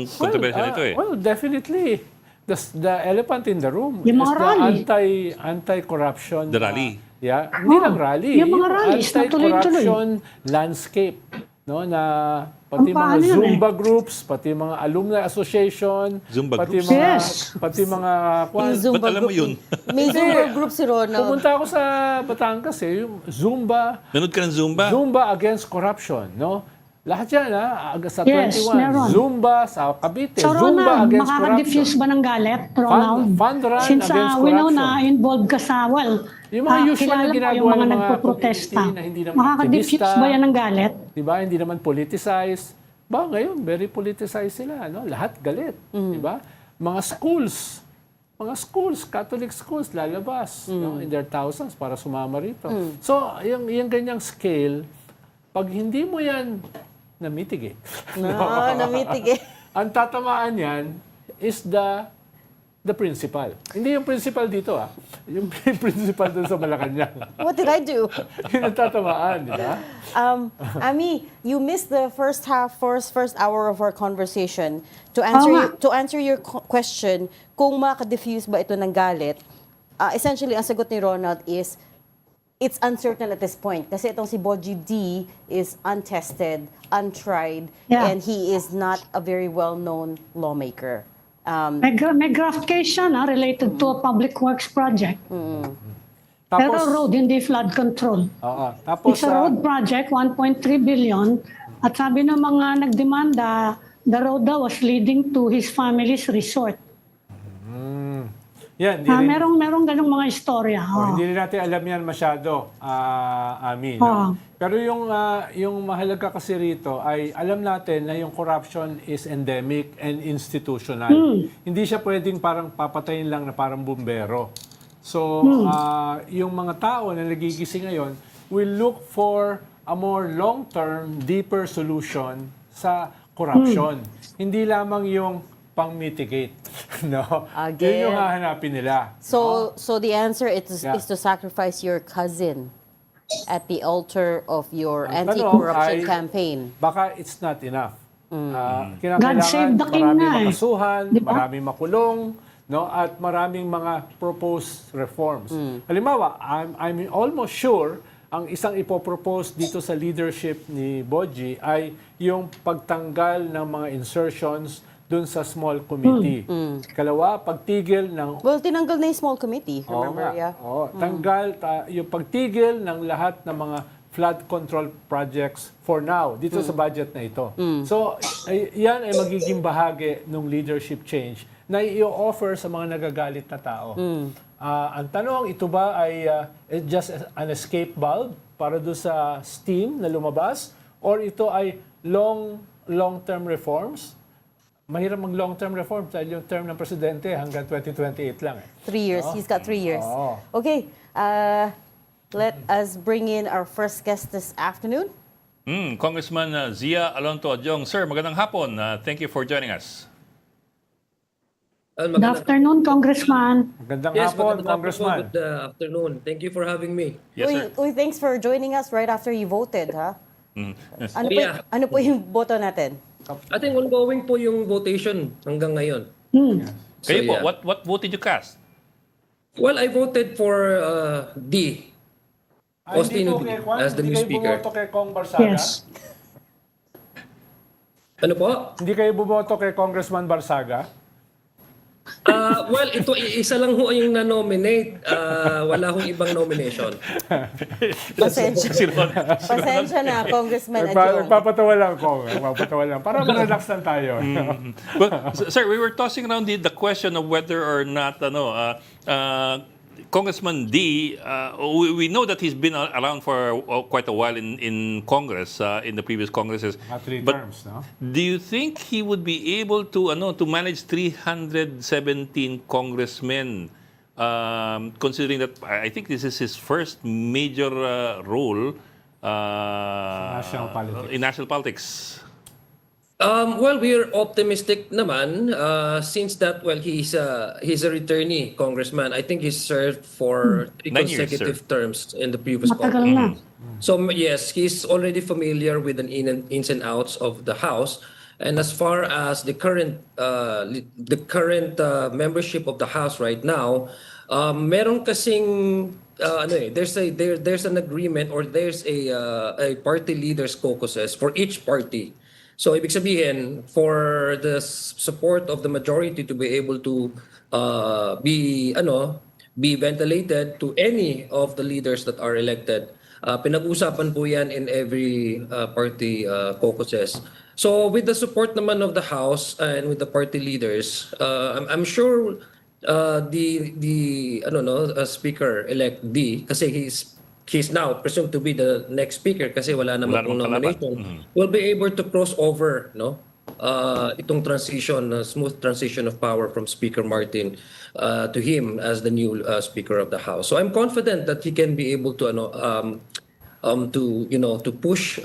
kontrobersya nito eh. Well, definitely. The elephant in the room Yung is mga the rally. anti-corruption. The rally. Hindi lang rally. Yung mga rallies na tuloy-tuloy. Anti-corruption landscape. No, na pati mga paano yun Zumba groups, pati mga alumni association, Zumba pati groups? mga Yes. pati mga Yung Zumba Ba't alam mo group- yun? May Zumba group si Ronald. Pumunta ako sa Batangas yung Zumba Nanood ka ng Zumba? Zumba against corruption, no? Lahat yan, sa Yes, 21. meron. Zumba sa Cavite. So Zumba Ronald, against corruption. makaka-diffuse ba ng galit, Ronald? Fund run Since against we know corruption. na involved ka sa, Yung mga usual kilala na mo ginagawa yung mga ng mga nagpo-protesta. community na hindi naman Makaka-diffuse aktivista. ba yan ng galit? Diba? Hindi naman politicized. Ngayon, very politicized sila. No? Lahat galit. Diba? Mga schools. mga schools, Catholic schools, lalabas no, in their thousands para sumama rito. So, yung ganyang scale, pag hindi mo yan na-mitigate, No, namitigay. ang tatamaan yan is the principal. Hindi yung principal dito yung principal doon sa Malacanang. What did I do? Yun ang tatamaan, di ba? Ami, you missed the first hour of our conversation. To answer your question, kung maka-diffuse ba ito ng galit, essentially, ang sagot ni Ronald is, it's uncertain at this point. Kasi itong si Boji D is untested, untried, and he is not a very well-known lawmaker. May graft case siya related to a public works project. Pero road, hindi flood control. Tapos, It's a road project, 1.3 billion. At sabi ng mga nagdemanda, the road daw was leading to his family's resort. yan, Merong ganong mga istorya. hindi rin natin alam yan masyado, Ami. No? Pero yung mahalaga kasi rito ay alam natin na yung corruption is endemic and institutional. Hindi siya pwedeng parang papatayin lang na parang bumbero. So, yung mga tao na nagigising ngayon will look for a more long-term, deeper solution sa corruption. Hindi lamang yung pang-mitigate. No? Yun yung hahanapin nila. So the answer is to sacrifice your cousin at the altar of your anti-corruption ay, campaign. Baka it's not enough. God save the king maraming na makasuhan, Diba? maraming makulong, no, at maraming mga proposed reforms. Halimbawa, I'm almost sure ang isang ipopropose dito sa leadership ni Boji ay yung pagtanggal ng mga insertions dun sa small committee. Kalawa, pagtigil ng... Well, tinanggal na yung small committee. Remember, Tanggal yung pagtigil ng lahat ng mga flood control projects for now, dito sa budget na ito. So, yan ay magiging bahagi ng leadership change na i-offer sa mga nagagalit na tao. Ang tanong, ito ba ay just an escape valve para doon sa steam na lumabas? Or ito ay long-term reforms? Mahirap mag long-term reform dahil yung term ng presidente hanggang 2028 lang. 3 years. He's got 3 years. Okay. Let us bring in our first guest this afternoon. Congressman Zia Alonto Adiong. Sir, magandang hapon. Thank you for joining us. Good afternoon, Congressman. Magandang hapon, Congressman. Good afternoon. Thank you for having me. Yes, sir. Uy, thanks for joining us right after you voted, ha? Ano po yung boto natin? I think ongoing po yung votation hanggang ngayon. Kayo po, what vote did you cast? Well, I voted for D. Ostino D as the new speaker. Hindi kayo bumoto kay Kong Barsaga? Yes. Ano po? Hindi kayo bumoto kay Congressman Barsaga? Well, ito isa lang ho yung na-nominate. Wala hong ibang nomination. Pasensya na, Congressman Adiong. Nagpapatawa lang, Kong. Nagpapatawa lang. Para ma-relax lang tayo. Well, sir, we were tossing around the question of whether or not Congressman D, we know that he's been around for quite a while in Congress, in the previous Congresses. 3 But terms, no? do you think he would be able to manage 317 congressmen, considering that I think this is his first major role National politics. in national politics? Well, we're optimistic naman since that, well, he's a returnee congressman. I think he served for 3 9 years, consecutive sir. terms in the previous Matagal na. So yes, he's already familiar with the ins and outs of the House. And as far as the current membership of the House right now, meron kasing there's an agreement, or there's a party leaders caucuses for each party. So ibig sabihin, for the support of the majority to be able to be ventilated to any of the leaders that are elected, pinag-usapan po yan in every party caucuses. So with the support naman of the House and with the party leaders, I'm sure Speaker-elect D, kasi he's now presumed to be the next speaker kasi wala naman pong nomination, will be able to cross over, no? itong transition, smooth transition of power from Speaker Martin to him as the new Speaker of the House. So I'm confident that he can be able to to push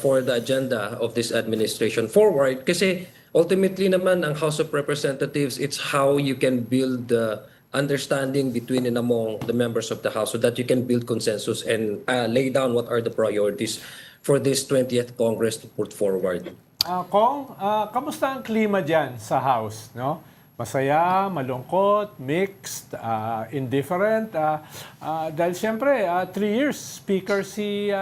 for the agenda of this administration forward, kasi ultimately naman ang House of Representatives, it's how you can build understanding between and among the members of the House so that you can build consensus and lay down what are the priorities for this 20th Congress to put forward. Kong, kamusta ang klima dyan sa House? No? Masaya, malungkot, mixed, indifferent. Dahil siyempre, 3 years, Speaker si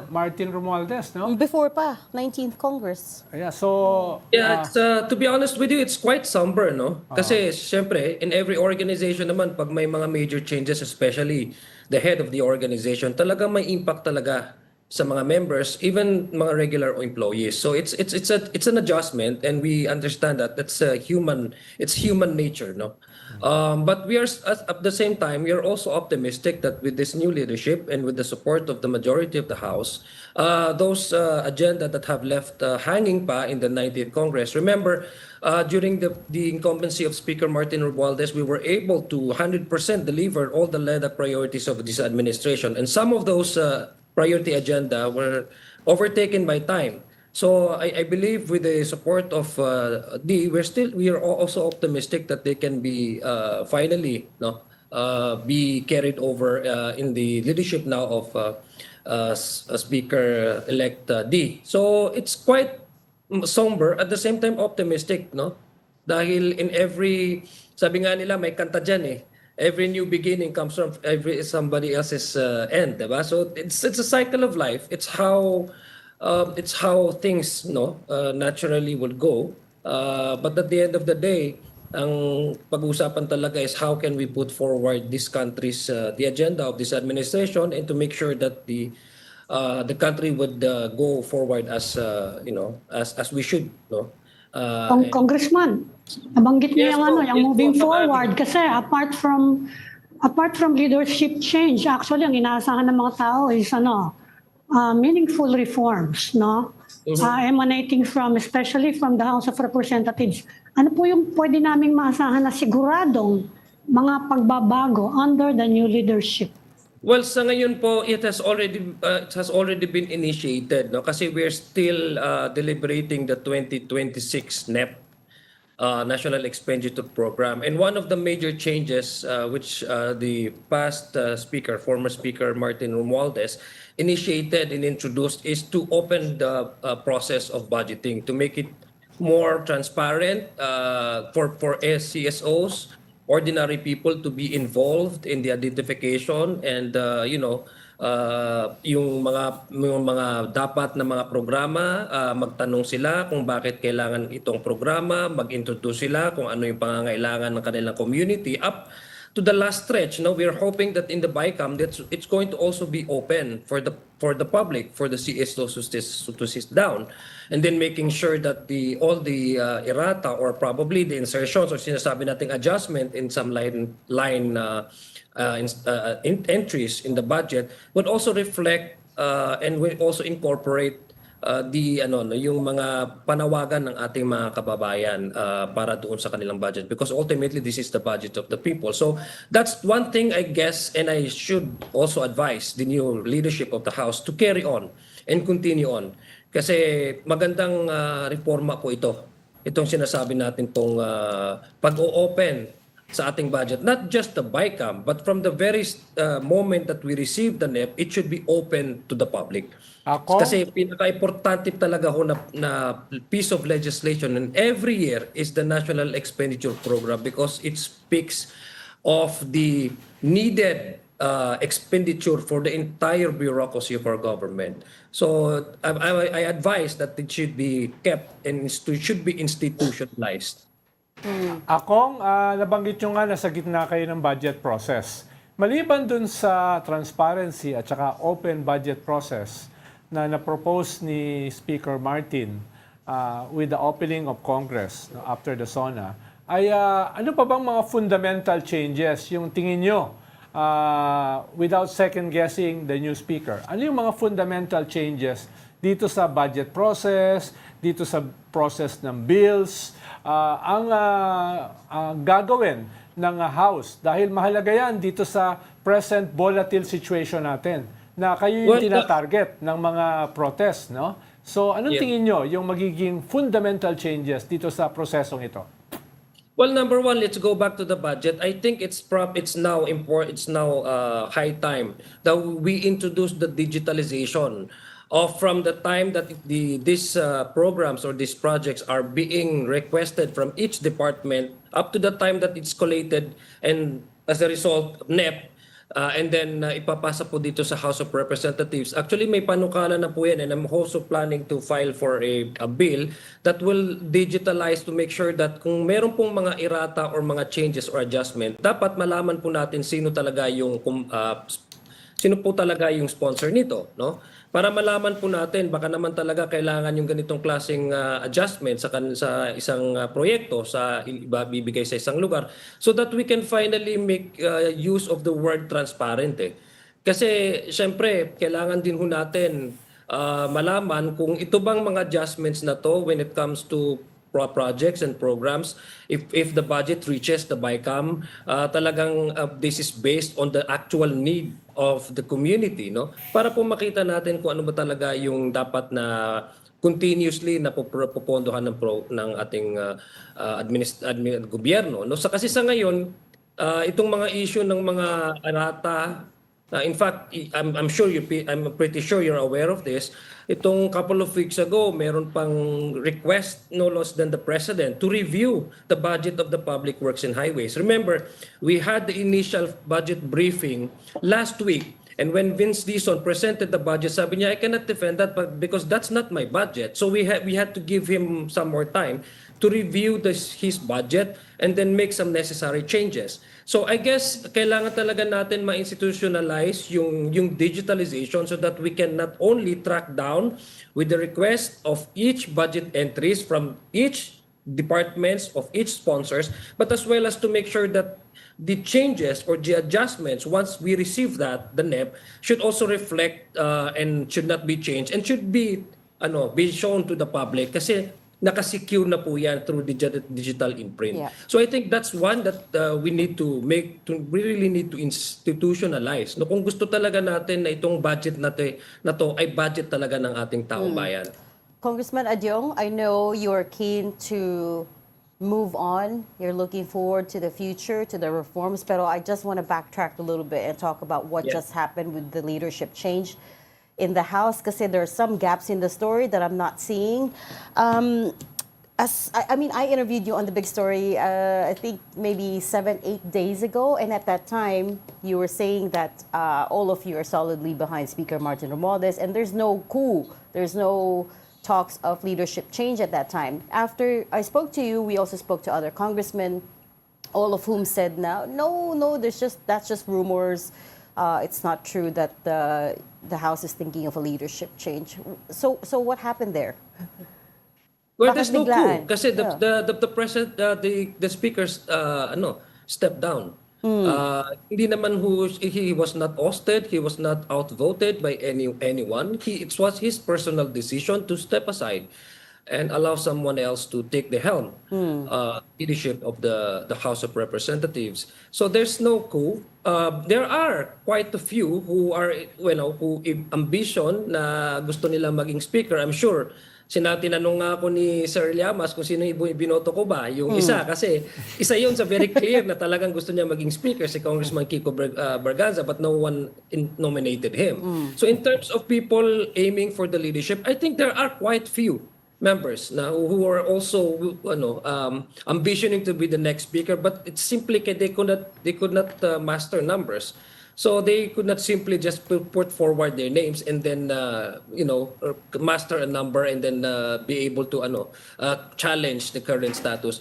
Martin Romualdez, no? Before pa, 19th Congress. Yeah, so... Yeah, it's, to be honest with you, it's quite somber, no? Kasi syempre, in every organization naman, pag may mga major changes, especially the head of the organization, talagang may impact talaga sa mga members, even mga regular employees. So it's an adjustment, and we understand that it's human nature, no? But we are at the same time, we are also optimistic that with this new leadership and with the support of the majority of the House, those agenda that have left hanging pa in the 90th Congress. Remember, during the incumbency of Speaker Martin Romualdez, we were able to 100% deliver all the LEDA priorities of this administration, and some of those priority agenda were overtaken by time. So I believe with the support of D, we are also optimistic that they can be finally be carried over in the leadership now of Speaker-elect D. So it's quite somber, at the same time optimistic, no? Dahil in every, sabi nga nila, may kanta dyan eh. Every new beginning comes from somebody else's end, diba? So it's a cycle of life. It's how things naturally will go. But at the end of the day, ang pag-uusapan talaga is how can we put forward this country's the agenda of this administration, and to make sure that the country would go forward as as we should, no? Congressman, nabanggit niyo Yes, yung moving yes, forward kasi apart from leadership change, actually ang inaasahan ng mga tao is meaningful reforms, no? Emanating from, especially from the House of Representatives. Ano po yung pwede naming maasahan na siguradong mga pagbabago under the new leadership? Well, sa ngayon po, it has already been initiated, no? Kasi we're still deliberating the 2026 NEP, National Expenditure Program. And one of the major changes which the past former Speaker Martin Romualdez initiated and introduced is to open the process of budgeting, to make it more transparent for CSOs, ordinary people, to be involved in the identification and yung mga dapat na mga programa, magtanong sila kung bakit kailangan itong programa, mag-introduce sila kung ano yung pangangailangan ng kanilang community, up to the last stretch. No, we're hoping that in the BICAM that it's going to also be open for the public, for the CSOs to sit down, and then making sure that all the errata or probably the insertions or sinasabi nating adjustment in some entries in the budget would also reflect and will also incorporate yung mga panawagan ng ating mga kababayan para doon sa kanilang budget, because ultimately this is the budget of the people. So that's one thing, I guess, and I should also advise the new leadership of the House to carry on and continue on, kasi magandang reforma po itong sinasabi natin pong pag-o-open sa ating budget, not just the BICAM, but from the very moment that we receive the NEP, it should be open to the public. Kasi pinaka-importante talaga ho na piece of legislation and every year is the National Expenditure Program, because it speaks of the needed expenditure for the entire bureaucracy of our government. So I advise that it should be kept and should be institutionalized. Akong, nabanggit nyo nga nasa gitna kayo ng budget process. Maliban dun sa transparency at saka open budget process na na-propose ni Speaker Martin with the opening of Congress after the SONA, ay ano pa bang mga fundamental changes yung tingin nyo without second-guessing the new Speaker? Ano yung mga fundamental changes dito sa budget process, dito sa process ng bills, ang gagawin ng House. Dahil mahalaga yan dito sa present volatile situation natin na kayo yung tinatarget ng mga protest, no? So, anong tingin nyo yung magiging fundamental changes dito sa prosesong ito? Well, number one, let's go back to the budget. I think it's now high time that we introduce the digitalization of from the time that these programs or these projects are being requested from each department up to the time that it's collated and as a result, NEP, and then ipapasa po dito sa House of Representatives. Actually, may panukala na po yan and I'm also planning to file for a bill that will digitalize to make sure that kung meron pong mga errata or mga changes or adjustment, dapat malaman po natin sino po talaga yung sponsor nito, no? Para malaman po natin baka naman talaga kailangan yung ganitong klaseng adjustment sa isang proyekto sa bibigay sa isang lugar so that we can finally make use of the word transparent. Kasi syempre kailangan din ho natin malaman kung ito bang mga adjustments na to when it comes to projects and programs, if the budget reaches the BICAM, talagang this is based on the actual need of the community, no? Para po makita natin kung ano ba talaga yung dapat na continuously na pupondohan ng ating gobyerno, no? Kasi sa ngayon, itong mga issue ng mga arata, in fact, I'm pretty sure you're aware of this. Itong couple of weeks ago, meron pang request no less than the President to review the budget of the Public Works and Highways. Remember, we had the initial budget briefing last week. And when Vince Dizon presented the budget, sabi niya, I cannot defend that because that's not my budget. So we had to give him some more time to review his budget and then make some necessary changes. So I guess kailangan talaga natin ma-institutionalize yung digitalization so that we can not only track down with the request of each budget entries from each departments of each sponsors, but as well as to make sure that the changes or the adjustments once we receive the NEP should also reflect and should not be changed and should be shown to the public kasi nakasecure na po yan through digital imprint. Yeah. So I think that's one that we really need to institutionalize. No, kung gusto talaga natin na itong budget na to ay budget talaga ng ating taong bayan. Congressman Adiong, I know you're keen to move on. You're looking forward to the future, to the reforms, pero I just want to backtrack a little bit and talk about what just happened with the leadership change in the House, kasi there are some gaps in the story that I'm not seeing. I interviewed you on the big story, I think maybe 7-8 days ago, and at that time, you were saying that all of you are solidly behind Speaker Martin Romualdez, and there's no coup, there's no talks of leadership change at that time. After I spoke to you, we also spoke to other congressmen, all of whom said, no, that's just rumors. It's not true that the House is thinking of a leadership change. So what happened there? Well, there's no coup kasi the president, the speakers, stepped down. Hindi naman he was not ousted, he was not outvoted by anyone. It was his personal decision to step aside and allow someone else to take the helm, leadership of the House of Representatives. So there's no coup. There are quite a few who ambition na gusto nila maging speaker. I'm sure tinanong nga ako ni Sir Llamas kung sino yung binoto ko ba. Yung isa, kasi isa yun sa very clear na talagang gusto niya maging speaker, si Congressman Kiko Berganza, but no one nominated him. So in terms of people aiming for the leadership, I think there are quite few members who are also ambitioning to be the next speaker, but it's simply they could not master numbers. So they could not simply just put forward their names and then master a number and then be able to challenge the current status.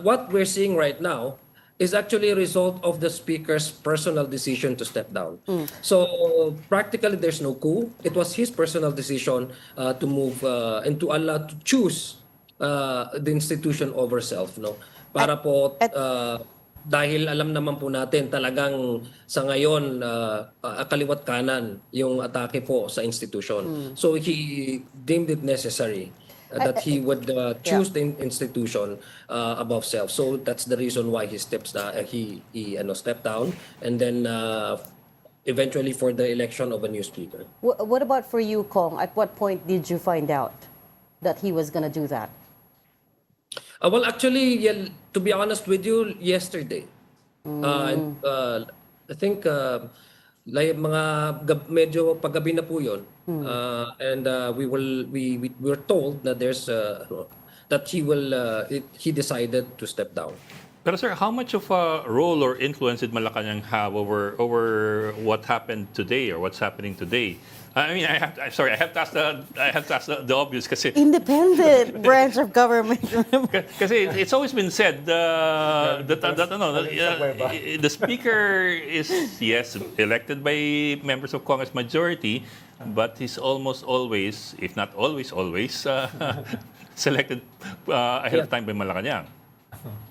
What we're seeing right now is actually a result of the speaker's personal decision to step down. So practically there's no coup. It was his personal decision to move and to choose the institution over self, no? Para po dahil alam naman po natin talagang sa ngayon kaliwat kanan yung atake po sa institution. So he deemed it necessary that he would choose the institution above self. So that's the reason why he stepped down, and then eventually for the election of a new speaker. What about for you, Kong? At what point did you find out that he was going to do that? Well, actually, yeah, to be honest with you, yesterday. I think like medyo paggabi na po yun. And we were told that there's that he decided to step down. Pero sir, how much of a role or influence did Malacanang have over what happened today or what's happening today? I mean, I have to ask the obvious kasi Independent branch of government. kasi it's always been said that the speaker is yes elected by members of Congress majority, but he's almost always, if not always, selected ahead of time by Malacanang.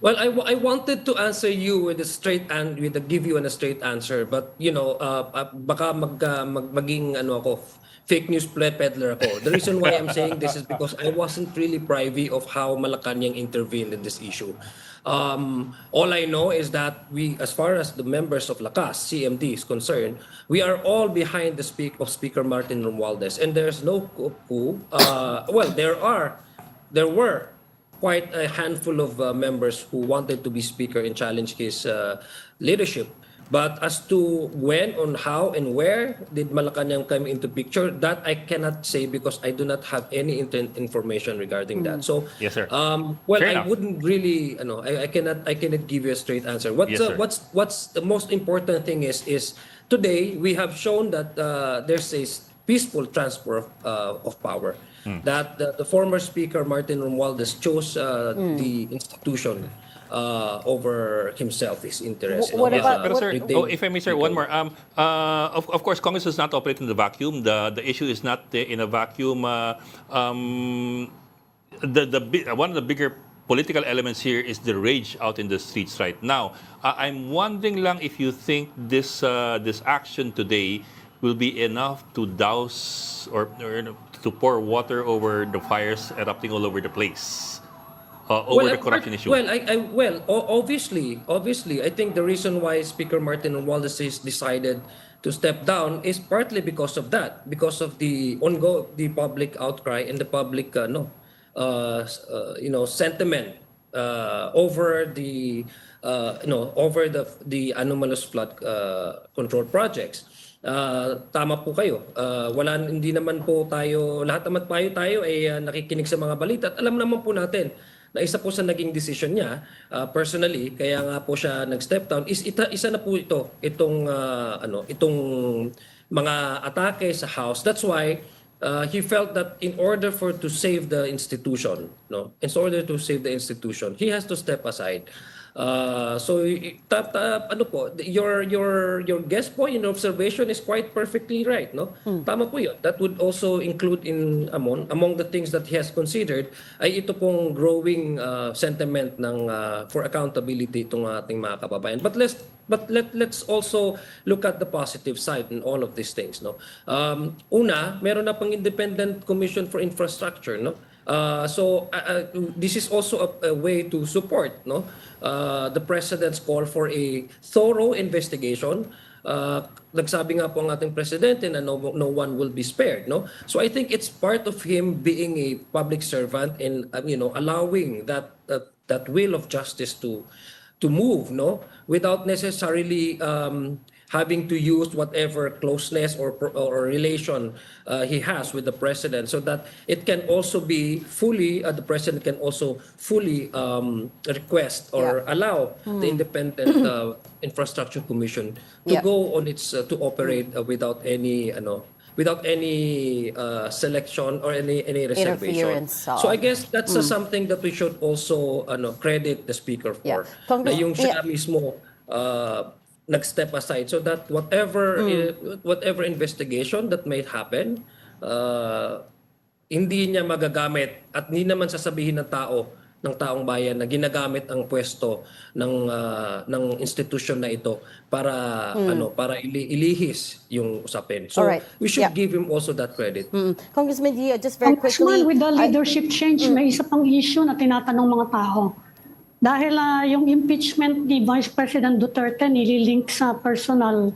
Well, I wanted to answer you with a straight and give you a straight answer, but you know, baka maging fake news peddler ako. The reason why I'm saying this is because I wasn't really privy of how Malacanang intervened in this issue. All I know is that we, as far as the members of Lakas, CMD is concerned, we are all behind the Speaker Martin Romualdez, and there's no coup. Well, there were quite a handful of members who wanted to be speaker and challenge his leadership. But as to when, on how, and where did Malacanang come into picture, that I cannot say because I do not have any information regarding that. So, Yes, sir. well, Fair I enough. wouldn't really, I cannot give you a straight answer. Yes, sir. What's the most important thing is today we have shown that there's a peaceful transfer of power. That the former speaker Martin Romualdez chose the institution over himself, his interest. What about- Pero sir, retain- if I may, sir, one more. Of course, Congress does not operate in the vacuum. The issue is not in a vacuum. One of the bigger political elements here is the rage out in the streets right now. I'm wondering lang if you think this action today will be enough to douse or to pour water over the fires erupting all over the place, over the corruption issue. Well, obviously, I think the reason why Speaker Martin Romualdez has decided to step down is partly because of that, because of the public outcry and the public sentiment over the anomalous flood control projects. Tama po kayo. Hindi naman po tayo, lahat naman tayo ay nakikinig sa mga balita at alam naman po natin na isa po sa naging decision niya personally, kaya nga po siya nag-step down, isa na po itong mga atake sa House. That's why he felt that in order to save the institution, he has to step aside. So your guess po, your observation is quite perfectly right, no? Tama po 'yun. That would also include among the things that he has considered ay ito pong growing sentiment ng for accountability itong ating mga kababayan. But let's also look at the positive side in all of these things, no? Una, meron na pang independent commission for infrastructure, no? So this is also a way to support the president's call for a thorough investigation. Nagsabi nga po ang ating presidente na no one will be spared, no? So I think it's part of him being a public servant and allowing that will of justice to move, no, without necessarily having to use whatever closeness or relation he has with the president, so that it can also be fully, the president can also fully request or allow the independent infrastructure commission to go on its to operate without any selection or any reservation. Interference, So I guess that's something that we should also credit the speaker for. Yeah. Na yung siya mismo nag-step aside so that whatever investigation that may happen, hindi niya magagamit at hindi naman sasabihin ng tao ng taong bayan na ginagamit ang pwesto ng institution na ito para para ilihis yung usapin. So Alright. we should Yeah. give him also that credit. Congressman Dia, just very Congressman, quickly. with the leadership change, may isa pang issue na tinatanong mga tao. Dahil yung impeachment ni Vice President Duterte nililink sa personal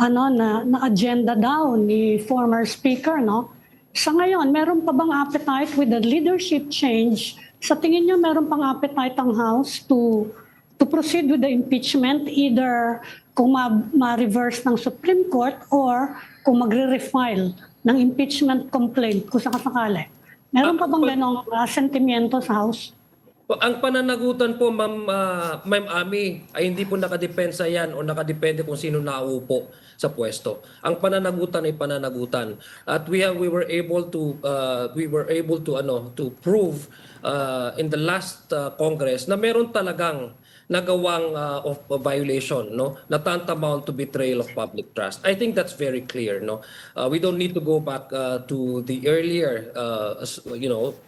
na agenda daw ni former speaker, no? Sa ngayon, meron pa bang appetite with the leadership change? Sa tingin niyo, meron pang appetite ang House to proceed with the impeachment, either kung ma-reverse ng Supreme Court or kung magre-refile ng impeachment complaint kung sakasakali? Meron pa bang ganong sentimiento sa House? Ang pananagutan po, Ma'am Ami, ay hindi po nakadepensa yan o nakadepende kung sino nauupo sa pwesto. Ang pananagutan ay pananagutan. At we were able to prove in the last Congress na meron talagang nagawang of violation, no, na tantamount to betrayal of public trust. I think that's very clear, no. We don't need to go back to the earlier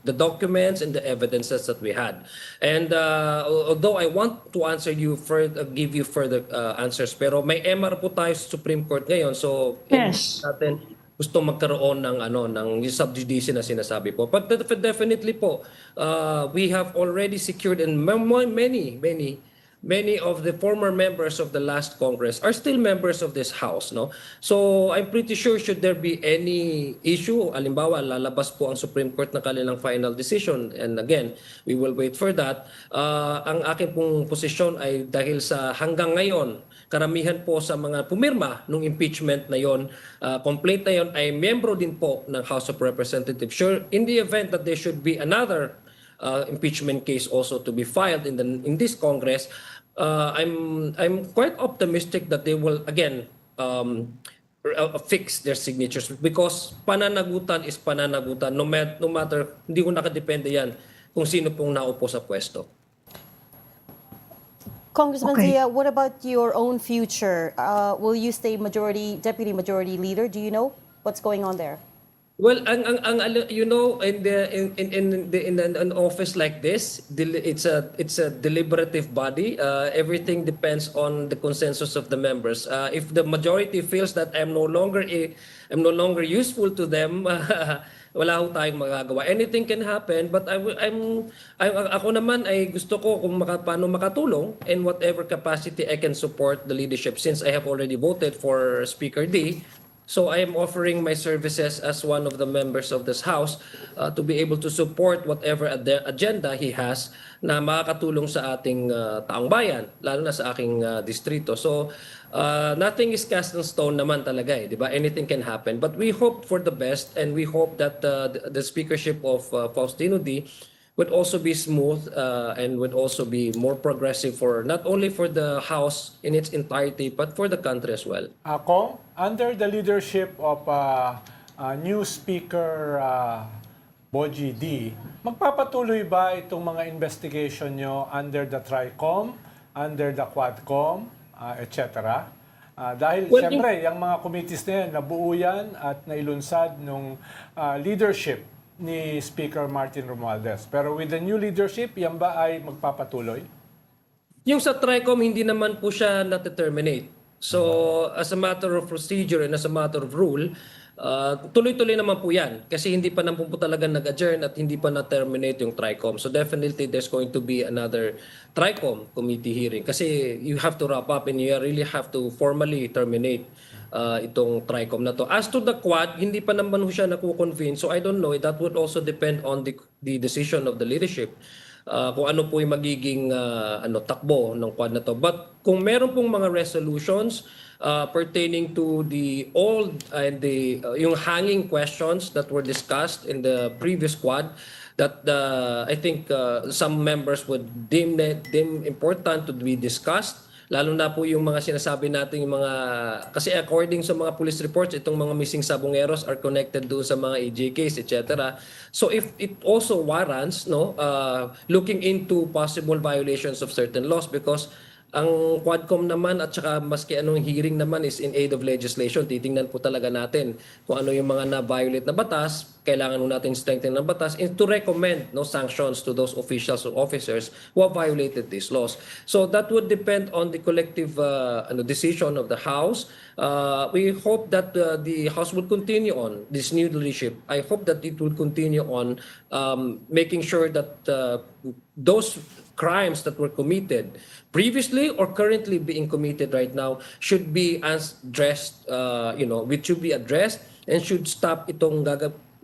the documents and the evidences that we had. And although I want to answer you further, give you further answers, pero may MR po tayo sa Supreme Court ngayon, so Yes. natin gusto magkaroon ng sub judice na sinasabi po. But definitely po, we have already secured, and many of the former members of the last Congress are still members of this House, no? So I'm pretty sure should there be any issue, halimbawa lalabas po ang Supreme Court ng kanilang final decision, and again, we will wait for that. Ang akin pong posisyon ay dahil sa hanggang ngayon, karamihan po sa mga pumirma nung impeachment na yon, complaint na yon ay miyembro din po ng House of Representatives. Sure, in the event that there should be another impeachment case also to be filed in this Congress, I'm quite optimistic that they will again fix their signatures, because pananagutan is pananagutan, no matter, hindi ko nakadepende yan kung sino pong naupo sa pwesto. Congressman Okay. Zia, what about your own future? Will you stay deputy majority leader? Do you know what's going on there? Well, you know, in an office like this, it's a deliberative body. Everything depends on the consensus of the members. If the majority feels that I'm no longer useful to them, wala ho tayong magagawa. Anything can happen, but ako naman ay gusto ko kung paano makatulong in whatever capacity I can support the leadership, since I have already voted for Speaker D. So I am offering my services as one of the members of this House to be able to support whatever agenda he has na makakatulong sa ating taong bayan, lalo na sa aking distrito. So nothing is cast in stone naman talaga, di ba? Anything can happen. But we hope for the best, and we hope that the speakership of Faustino D would also be smooth and would also be more progressive for not only for the House in its entirety, but for the country as well. Ako, under the leadership of new Speaker Boji D, magpapatuloy ba itong mga investigation nyo under the TRICOM, under the QUADCOM, etc.? Dahil Well, siyempre, yung mga committees na yan, nabuo yan at nailunsad ng leadership ni Speaker Martin Romualdez. Pero with the new leadership, yan ba ay magpapatuloy? Yung sa TRICOM, hindi naman po siya na-terminate. So, as a matter of procedure and as a matter of rule, tuloy-tuloy naman po yan. Kasi hindi pa naman po talaga nag-adjourn at hindi pa na-terminate yung TRICOM. So, definitely there's going to be another TRICOM committee hearing. Kasi you have to wrap up and you really have to formally terminate itong TRICOM na to. As to the Quad, hindi pa naman ho siya nakukonvene. So, I don't know. That would also depend on the decision of the leadership. Kung ano po yung magiging takbo ng Quad na to. But kung meron pong mga resolutions pertaining to the old and yung hanging questions that were discussed in the previous Quad, that I think some members would deem important to be discussed. Lalo na po yung mga sinasabi natin, yung mga, kasi according sa mga police reports, itong mga missing sabongeros are connected doon sa mga AJKs, etc. So if it also warrants, looking into possible violations of certain laws, because ang Quadcom naman at saka maski anong hearing naman is in aid of legislation. Titingnan po talaga natin kung ano yung mga na-violate na batas. kailangan nun natin strengthen ng batas and to recommend no sanctions to those officials or officers who have violated these laws. So that would depend on the collective decision of the House. We hope that the House will continue on this new leadership. I hope that it will continue on making sure that those crimes that were committed previously or currently being committed right now should be addressed, which should be addressed and should stop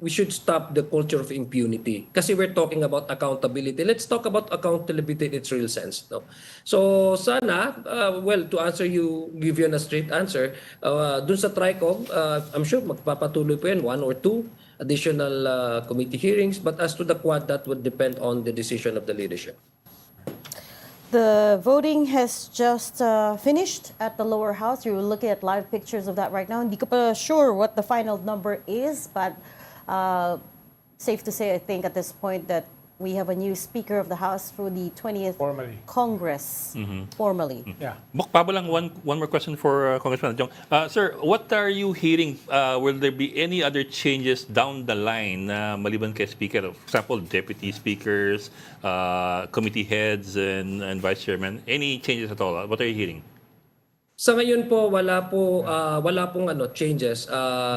we should stop the culture of impunity. Kasi we're talking about accountability. Let's talk about accountability in its real sense. No? So sana, to answer you, give you a straight answer, dun sa TRICOM, I'm sure magpapatuloy po yan, 1 or 2 additional committee hearings. But as to the Quad, that would depend on the decision of the leadership. The voting has just finished at the lower house. You're looking at live pictures of that right now. Hindi ko pa sure what the final number is, but safe to say, I think, at this point that we have a new Speaker of the House for the 20th Formally. Congress. Formally. Yeah. Bok, Pabo lang, one more question for Congressman Adiong. Sir, what are you hearing? Will there be any other changes down the line maliban kay Speaker? For example, deputy speakers, committee heads, and vice chairman. Any changes at all? What are you hearing? Sa ngayon po wala pong changes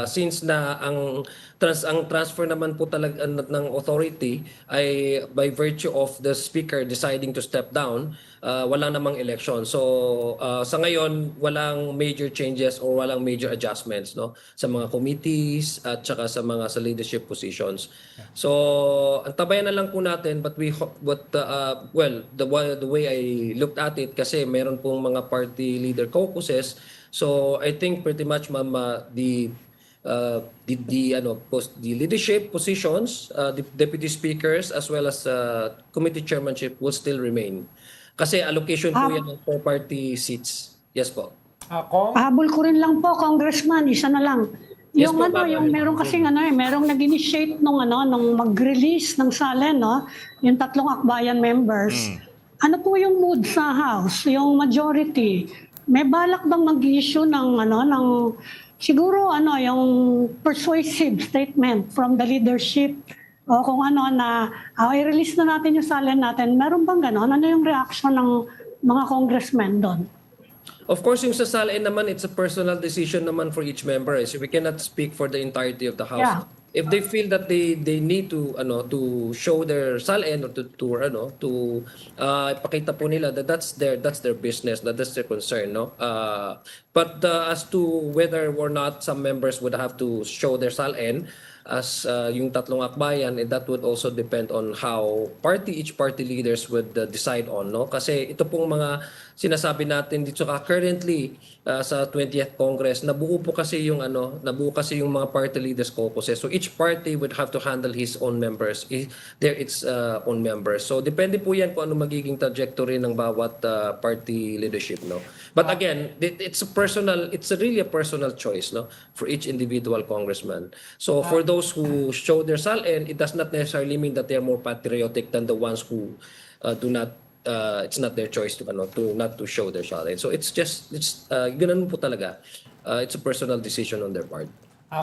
since na ang transfer naman po talaga ng authority ay by virtue of the speaker deciding to step down, wala namang election. So sa ngayon walang major changes or walang major adjustments no sa mga committees at saka sa mga leadership positions. So antabayan na lang po natin, but the way I looked at it, kasi meron pong mga party leader caucuses. So I think pretty much the leadership positions, the deputy speakers as well as committee chairmanship will still remain. Kasi allocation po yan ng 4-party seats. Yes po. Habol ko rin lang po, Congressman, isa na lang. Yes Yung po, Ma'am. yung meron kasing merong nag-initiate nung mag-release ng SALN, no? Yung 3 akbayan members. Ano po yung mood sa House, yung majority? May balak bang mag-issue ng siguro yung persuasive statement from the leadership o kung na i-release na natin yung SALN natin? Meron bang ganon? Ano yung reaction ng mga congressmen doon? Of course, yung sa SALN naman, it's a personal decision naman for each member. So we cannot speak for the entirety of the House. Yeah. If they feel that they need to show their SALN or to ipakita po nila that that's their business, that's their concern, no. But as to whether or not some members would have to show their SALN as yung 3 akbayan, that would also depend on how each party leaders would decide on, no. Kasi ito pong mga sinasabi natin dito currently sa 20th Congress, nabuo kasi yung mga party leaders caucuses. So each party would have to handle his own members, its own members. So depende po yan kung ano magiging trajectory ng bawat party leadership, no. But again, it's really a personal choice, no, for each individual congressman. So for those who show their SALN, it does not necessarily mean that they are more patriotic than the ones who do not. It's not their choice to not to show their SALN. So it's ganun po talaga. It's a personal decision on their part.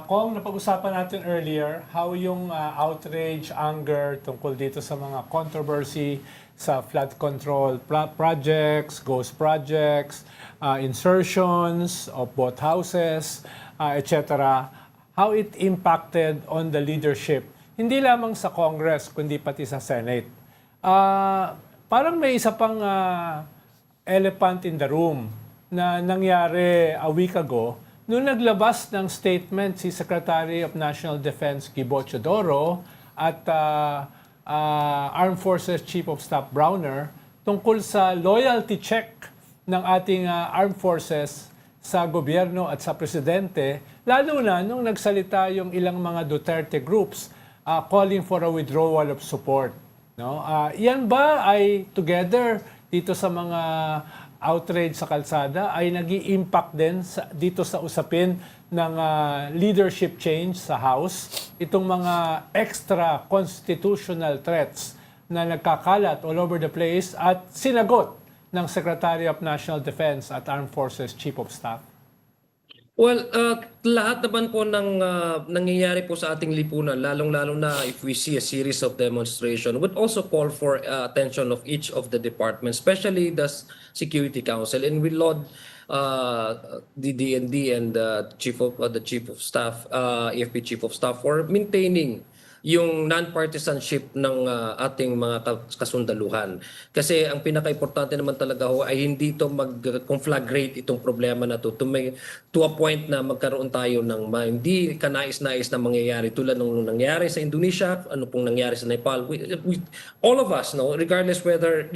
Kung napag-usapan natin earlier, how yung outrage, anger tungkol dito sa mga controversy sa flood control projects, ghost projects, insertions of both houses, etc., how it impacted on the leadership, hindi lamang sa Congress, kundi pati sa Senate. Parang may isa pang elephant in the room na nangyari a week ago nung naglabas ng statement si Secretary of National Defense Gibo Teodoro at Armed Forces Chief of Staff Browner tungkol sa loyalty check ng ating armed forces sa gobyerno at sa presidente, lalo na nung nagsalita yung ilang mga Duterte groups calling for a withdrawal of support. No? Yan ba ay together dito sa mga outrage sa kalsada ay nag-i-impact din dito sa usapin ng leadership change sa House, itong mga extra constitutional threats na nagkakalat all over the place at sinagot ng Secretary of National Defense at Armed Forces Chief of Staff? Well, lahat naman po ng nangyayari po sa ating lipunan, lalong-lalo na if we see a series of demonstration, would also call for attention of each of the departments, especially the Security Council. And we laud the DND and the Chief of Staff, EFP Chief of Staff for maintaining yung non-partisanship ng ating mga kasundaluhan. Kasi ang pinaka-importante naman talaga ho ay hindi to mag-conflagrate itong problema na to a point na magkaroon tayo ng hindi kanais-nais na mangyayari tulad ng nangyari sa Indonesia, ano pong nangyari sa Nepal. All of us, no, regardless whether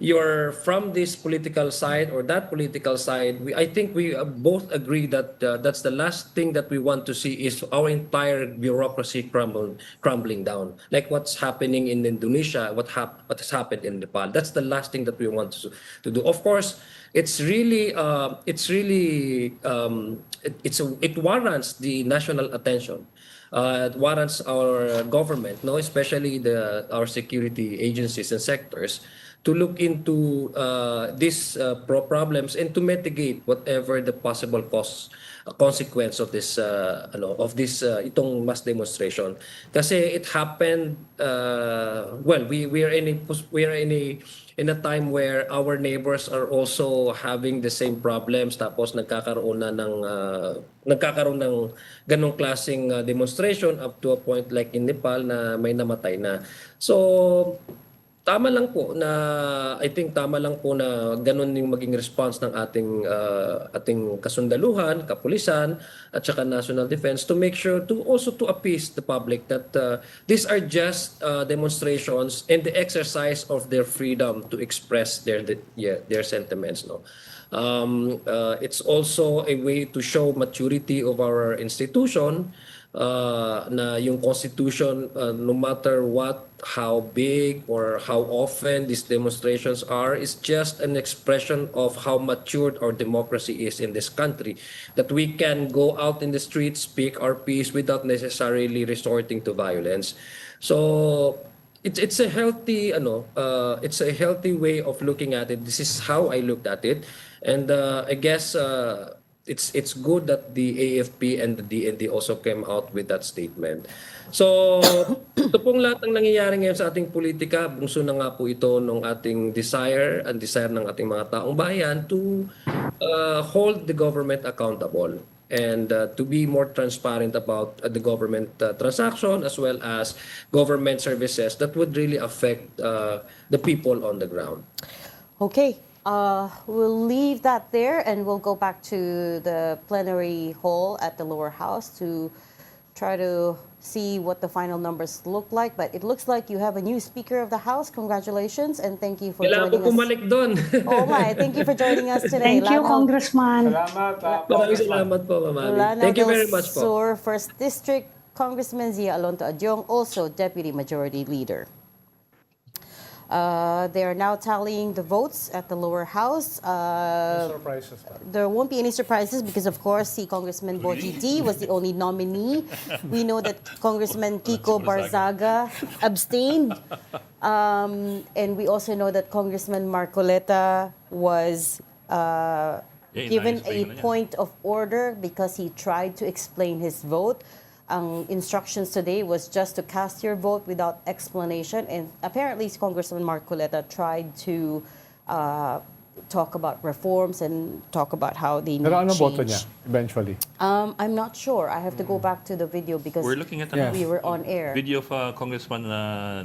you're from this political side or that political side, I think we both agree that that's the last thing that we want to see is our entire bureaucracy crumbling down. Like what's happening in Indonesia, what has happened in Nepal. That's the last thing that we want to do. Of course, it warrants the national attention. It warrants our government, no, especially our security agencies and sectors, to look into these problems and to mitigate whatever the possible consequence of this itong mass demonstration. Kasi it happened we are in a time where our neighbors are also having the same problems, tapos nagkakaroon ng ganong klaseng demonstration up to a point like in Nepal na may namatay na. So tama lang po na ganun yung maging response ng ating kasundaluhan, kapulisan at saka national defense to make sure to appease the public that these are just demonstrations and the exercise of their freedom to express their sentiments, no. It's also a way to show maturity of our institution, na yung constitution, no matter how big or how often these demonstrations are, is just an expression of how matured our democracy is in this country, that we can go out in the streets, speak our piece without necessarily resorting to violence. So it's a healthy way of looking at it. This is how I looked at it, and I guess it's good that the AFP and the DND also came out with that statement. So, ito pong lahat ng nangyayari ngayon sa ating politika, bungso na nga po ito ng ating desire ng ating mga taong bayan to hold the government accountable and to be more transparent about the government transaction as well as government services that would really affect the people on the ground. Okay. We'll leave that there and we'll go back to the plenary hall at the lower house to try to see what the final numbers look like. But it looks like you have a new Speaker of the House. Congratulations and thank you for Kailangan joining ko us. bumalik doon. Oh my, thank you for joining us today. Thank you, Congressman. Maraming salamat po, Ma'am. Lana Thank you del very much po. Sur, 1st District, Congressman Zia Alonto Adiong, also Deputy Majority Leader. They are now tallying the votes at the lower house. Surprises. There won't be any surprises because, of course, si Congressman Boji D was the only nominee. We know that Congressman Kiko Barzaga abstained. And we also know that Congressman Marcoleta was given a point of order because he tried to explain his vote. Ang instructions today was just to cast your vote without explanation. And apparently, Congressman Marcoleta tried to talk about reforms and talk about how they need Pero ano change. boto niya eventually? I'm not sure. I have to go back to the video because We're looking at we were on air. video of Congressman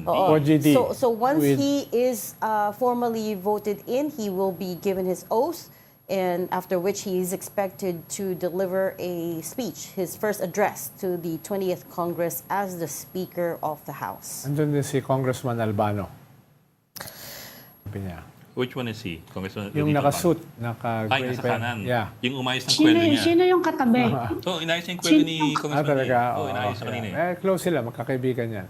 Oo. OGD. So once with- he is formally voted in, he will be given his oath, and after which he is expected to deliver a speech, his first address to the 20th Congress as the Speaker of the House. Andun din si Congressman Albano. Sabi niya. Which one is he? Congressman Yung Rodito naka-suit, Albano? naka-gray Ay, nasa pen. kanan. Yeah. Yung umayos ng kwelyo niya. Sino yung katabi? Oh, inayos niya yung kwelyo ni Congressman. Talaga? Oh, inayos na kanina eh. Close sila, magkakaibigan yan.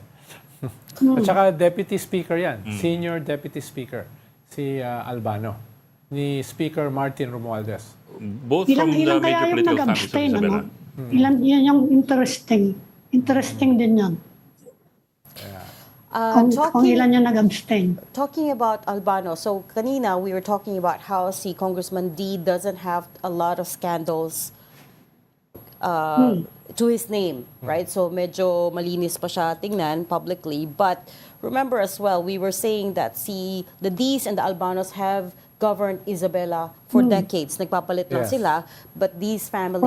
At saka Deputy Speaker yan. Senior Deputy Speaker. Si Albano. Ni Speaker Martin Romualdez. Both from the Ilan kaya major yung political families of nag-abstain, Isabela. ano? Ilan, yan yung interesting. Interesting din yan. Kung ilan yung nag-abstain. Talking about Albano, so kanina we were talking about how si Congressman D doesn't have a lot of scandals to his name, right? So medyo malinis pa siya tingnan publicly. But remember as well, we were saying that the Ds and the Albanos have governed Isabela for decades. Nagpapalit lang Yes. sila, but these families...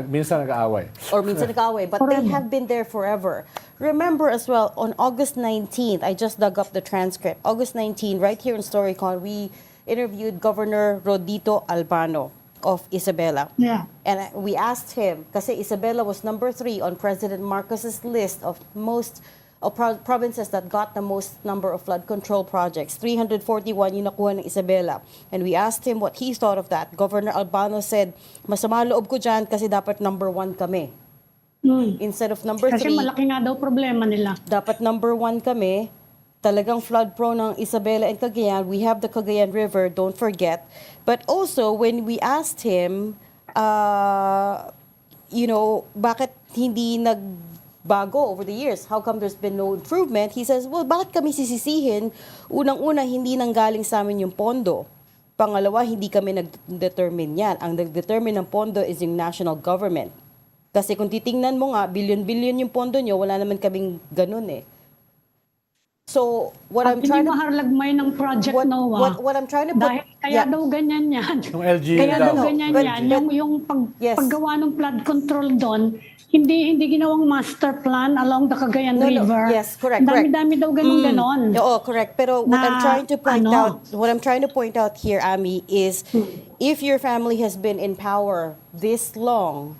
Minsan nag-aaway. Or minsan nag-away, but they have been there forever. Remember as well, on August 19th, I just dug up the transcript. August 19, right here in Storycon, we interviewed Governor Rodito Albano of Isabela. Yeah. And we asked him, kasi Isabela was number 3 on President Marcos's list of provinces that got the most number of flood control projects. 341 yung nakuha ng Isabela. And we asked him what he thought of that. Governor Albano said, masama loob ko dyan kasi dapat number 1 kami. Instead of number 3. Kasi malaki nga daw problema nila. Dapat number 1 kami. Talagang flood prone ng Isabela and Cagayan. We have the Cagayan River, don't forget. But also, when we asked him, bakit hindi nagbago over the years? How come there's been no improvement? He says, well, bakit kami sisisihin? Unang-una, hindi nanggaling sa amin yung pondo. Pangalawa, hindi kami nag-determine yan. Ang nag-determine ng pondo is yung national government. Kasi kung titingnan mo nga, billion-billion yung pondo nyo, wala naman kaming ganun eh. So, what I'm trying to... maharlagmay ng Project NOAA. What I'm trying to put... Dahil kaya daw ganyan yan. Yung LGU Kaya daw. daw ganyan But- yan. but- Yung Yes. paggawa ng flood control doon, hindi ginawang master plan along the Cagayan River. Yes, correct. Dami-dami daw ganon. Oo, correct. Pero what I'm Na, trying to point ano? what I'm trying to point out here, Ami, is if your family has been in power this long,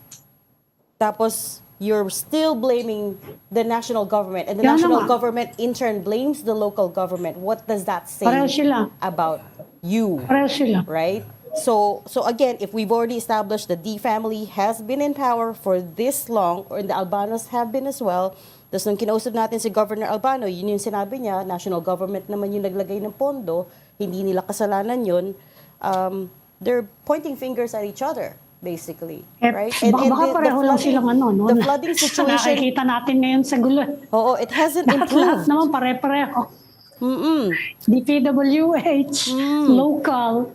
tapos you're still blaming the national government, and the Yan national nga. government in turn blames the local government, what does that say Pareho sila. about you? Pareho sila. Right? So again, if we've already established that the family has been in power for this long, or the Albanos have been as well, tapos nung kinausap natin si Governor Albano, yun yung sinabi niya, national government naman yung naglagay ng pondo, hindi nila kasalanan yun, they're pointing fingers at each other, basically. Right? Baka pareho lang silang no? The flooding situation, Nakikita natin ngayon sa gulo. oo, it hasn't Lahat improved. naman pare-pareho. DPWH, local.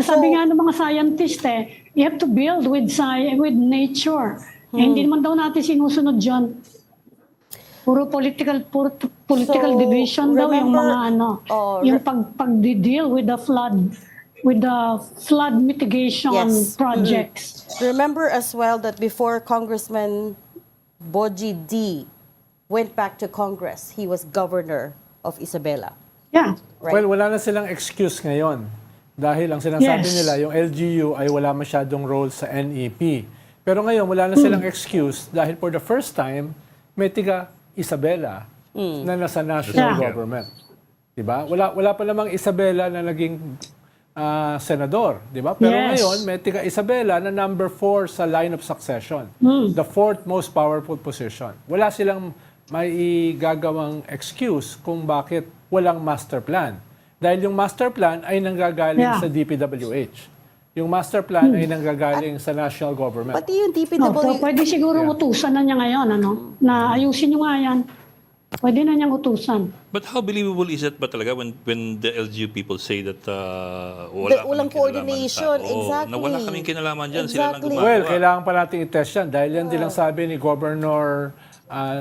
Sabi nga ng mga scientist you have to build with nature. Hindi naman daw natin sinusunod dyan. Puro political So, division daw yung mga yung pag-deal with the flood mitigation Yes. projects. Remember as well that before Congressman Boji D went back to Congress, he was governor of Isabela. Yeah. Right? Well, wala na silang excuse ngayon. Dahil ang sinasabi Yes. nila, yung LGU ay wala masyadong role sa NEP. Pero ngayon, wala na silang excuse dahil for the first time, may tiga Isabela na nasa national Yeah. government. Diba? Wala pa namang Isabela na naging senador. Diba? Pero Yes. ngayon, may tiga Isabela na number 4 sa line of succession. The 4th most powerful position. Wala silang may gagawang excuse kung bakit walang master plan. Dahil yung master plan ay nanggagaling sa DPWH. Yung master plan ay nanggagaling sa national government. Pati yung DPW... Pwede siguro utusan na niya ngayon, na ayusin nyo nga yan. Pwede na niyang utusan. But how believable is it ba talaga when the LGU people say that wala walang kaming coordination, kinalaman sa- exactly. na wala kaming kinalaman dyan, sila lang Exactly. gumagawa. Well, kailangan pa natin i-test yan dahil yan din ang sabi ni Governor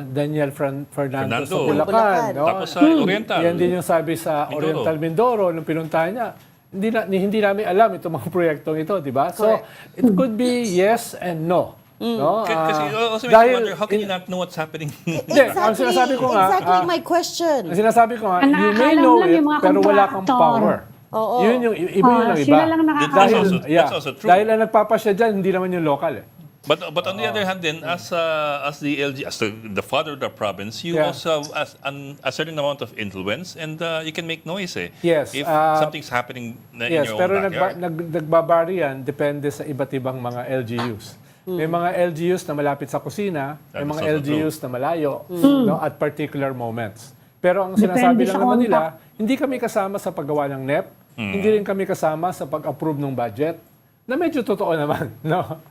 Daniel Fernando sa Fernando. Bulacan. No? Tapos sa Oriental. Yan din yung sabi sa Mindoro. Oriental Mindoro nung pinuntahan niya. Hindi namin alam itong mga proyektong ito, di ba? So, it could be yes and no. No? Kasi also makes you wonder, how can you not know what's happening? Hindi, ang sinasabi ko nga, exactly my question. ang sinasabi ko nga, Ang you may nakakaalam know lang it, yung mga pero wala kang kontraktor. power. Oo. Yun yung iba yung iba. Sila lang nakakaalam. That's also true. Dahil ang nagpapasya dyan, hindi naman yung local eh. But on the other hand, then as the LG, as the father of the province, you Yeah. also have a certain amount of influence, and you can make noise. Yes, If something's happening in Yes, your pero own backyard. nagbabari yan, depende sa iba't ibang mga LGUs. May mga LGUs na malapit sa kusina, may That mga is also LGUs na malayo no, at particular moments. Pero ang sinasabi Depende lang sa naman contact. nila, hindi kami kasama sa paggawa ng NEP, hindi rin kami kasama sa pag-approve ng budget, na medyo totoo naman. No?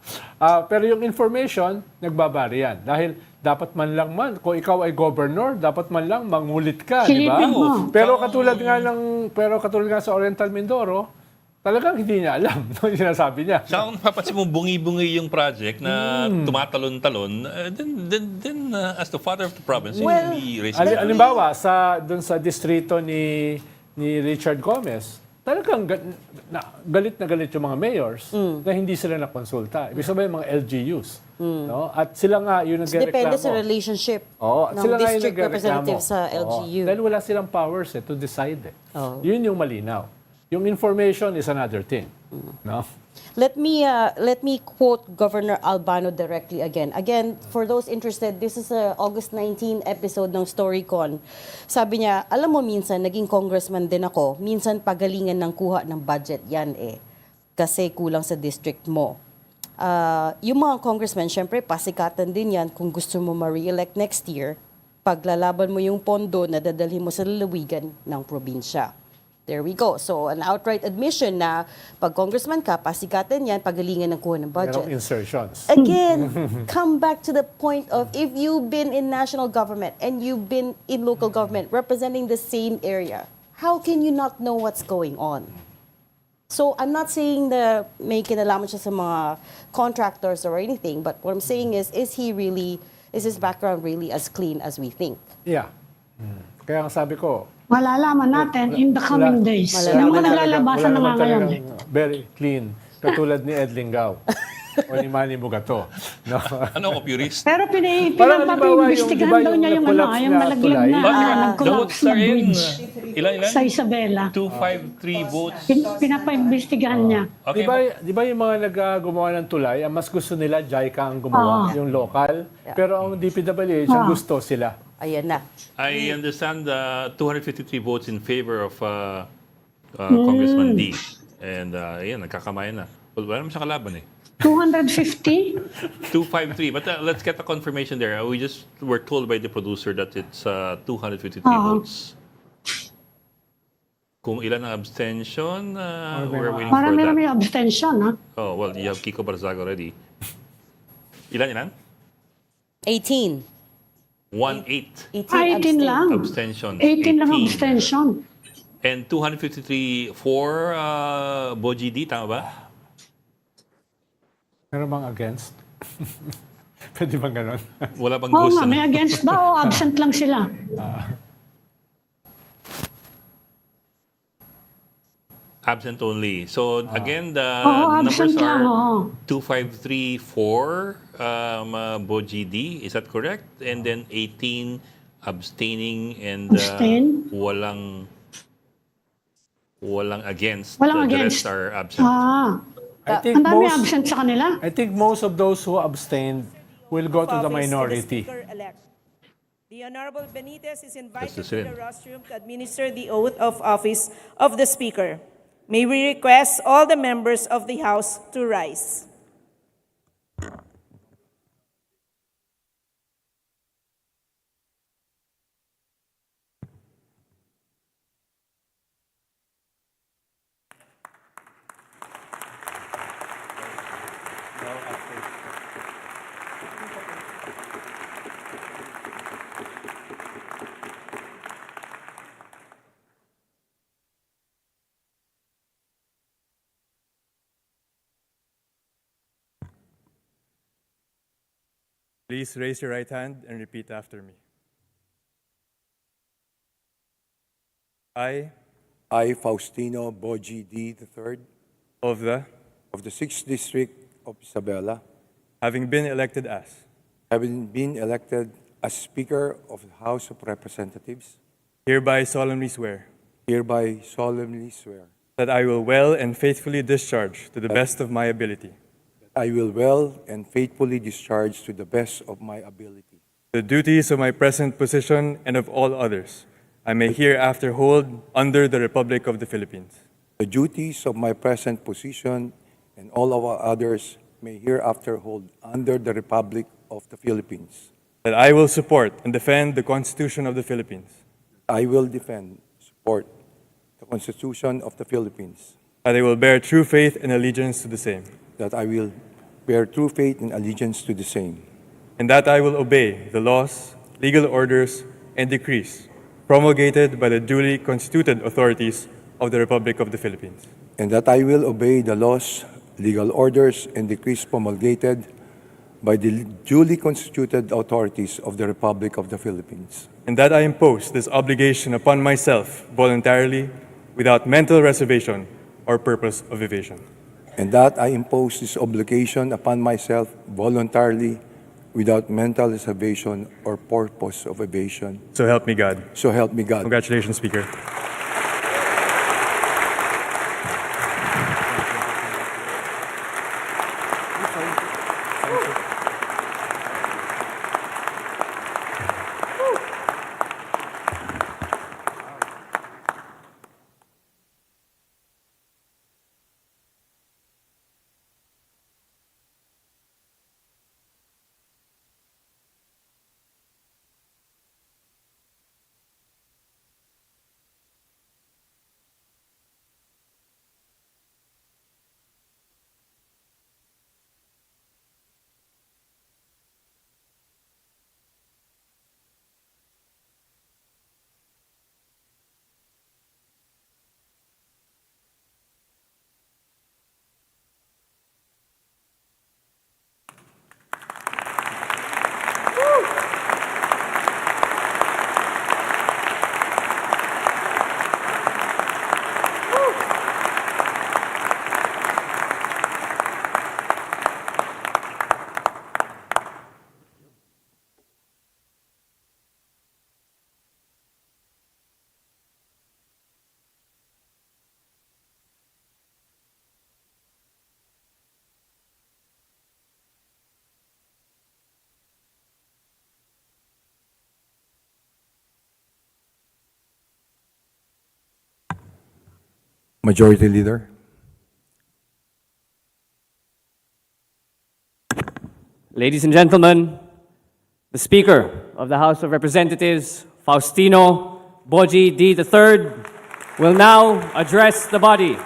Pero yung information, nagbabari yan. Dahil dapat man lang kung ikaw ay governor, dapat man lang mangulit ka, di ba? Silipin mo. Pero katulad nga sa Oriental Mindoro, talagang hindi niya alam no, yung sinasabi niya. Sa kung papansin mo, bungi-bungi yung project na tumatalon-talon, then as the father of the province, Well, he raised Halimbawa, doon sa distrito ni Richard Gomez, talagang galit na galit yung mga mayors na hindi sila nakonsulta. Ibig sabihin mga LGUs. No? At sila nga yung nagreklamo. Depende sa relationship ng sila nga yung district nagrereklamo. representative sa LGU. Dahil wala silang powers to decide. Yun yung malinaw. Yung information is another thing. No? Let me quote Governor Albano directly again. Again, for those interested, this is a August 19 episode ng Storycon. Sabi niya, alam mo minsan, naging congressman din ako, minsan pagalingan ng kuha ng budget yan kasi kulang sa district mo. Yung mga congressmen, syempre, pasikatan din yan kung gusto mo ma-re-elect next year, paglalaban mo yung pondo na dadalhin mo sa lalawigan ng probinsya. There we go. So, an outright admission na pag congressman ka, pasikatan yan, pagalingan ng kuha ng budget. Merong insertions. Again, come back to the point of if you've been in national government and you've been in local government representing the same area, how can you not know what's going on? So, I'm not saying na may kinalaman siya sa mga contractors or anything, but what I'm saying is his background really as clean as we think? Yeah. Kaya ang sabi ko, Malalaman natin in the coming days. Yung mga naglalabasan na nga ngayon. Very clean. Katulad ni Ed Lingao. O ni Manny Mugato. No? Ano ko, purist? Pero Parang halimbawa, pinapapimbestigahan daw niya yung malaglag na The nag-collapse votes na are in. bridge Ilan? sa Isabela. 253 votes. Pinapaimbestigahan niya. Okay. Di ba yung mga gumawa ng tulay, ang mas gusto nila, JICA ang gumawa, yung local. Pero ang DPWH, ang gusto sila. Ayan na. I understand 253 votes in favor of Congressman D. And ayan, nagkakamayan na. Well, wala naman siya kalaban 250? 253. But let's get the confirmation there. We just were told by the producer that it's 253 votes. Kung ilan ang abstention, we're waiting for that. Marami abstention, ha? Oh, well, you have Kiko Barzaga already. Ilan? 18. 1-8. 18 lang. Abstention. 18 lang abstention. And 253 for Boji D, tama ba? Meron bang against? Pwede bang ganon? Wala bang Oo ghost? nga, may against ba o absent lang sila? Absent only. So again, the absent numbers lang, are oo. 253 for Boji D. Is that correct? And then 18 abstaining and Abstain? walang against. Walang The against. rest are absent. Ang dami absent sa kanila. I think most of those who abstained will go to the minority. The Honorable Benitez is invited That's to the the rostrum to administer the oath of office of the Speaker. May we request all the members of the House to rise. Please raise your right hand and repeat after me. I, Faustino Boji D. III, of the, of the 6th District of Isabela, having been elected as Speaker of the House of Representatives, hereby solemnly swear that I will well and faithfully discharge to the best of my ability I will well and faithfully discharge to the best of my ability the duties of my present position and of all others I may hereafter hold under the Republic of the Philippines. the duties of my present position and all of our others may hereafter hold under the Republic of the Philippines. That I will support and defend the Constitution of the Philippines. I will defend, support the Constitution of the Philippines. That I will bear true faith and allegiance to the same. That I will bear true faith and allegiance to the same. And that I will obey the laws, legal orders, and decrees promulgated by the duly constituted authorities of the Republic of the Philippines, and that I will obey the laws, legal orders, and decrees promulgated by the duly constituted authorities of the Republic of the Philippines, and that I impose this obligation upon myself voluntarily without mental reservation or purpose of evasion. and that I impose this obligation upon myself voluntarily without mental reservation or purpose of evasion. So help me God. So help me God. Congratulations, Speaker. Majority Leader. Ladies and gentlemen, the Speaker of the House of Representatives, Faustino Boji D. III, will now address the body.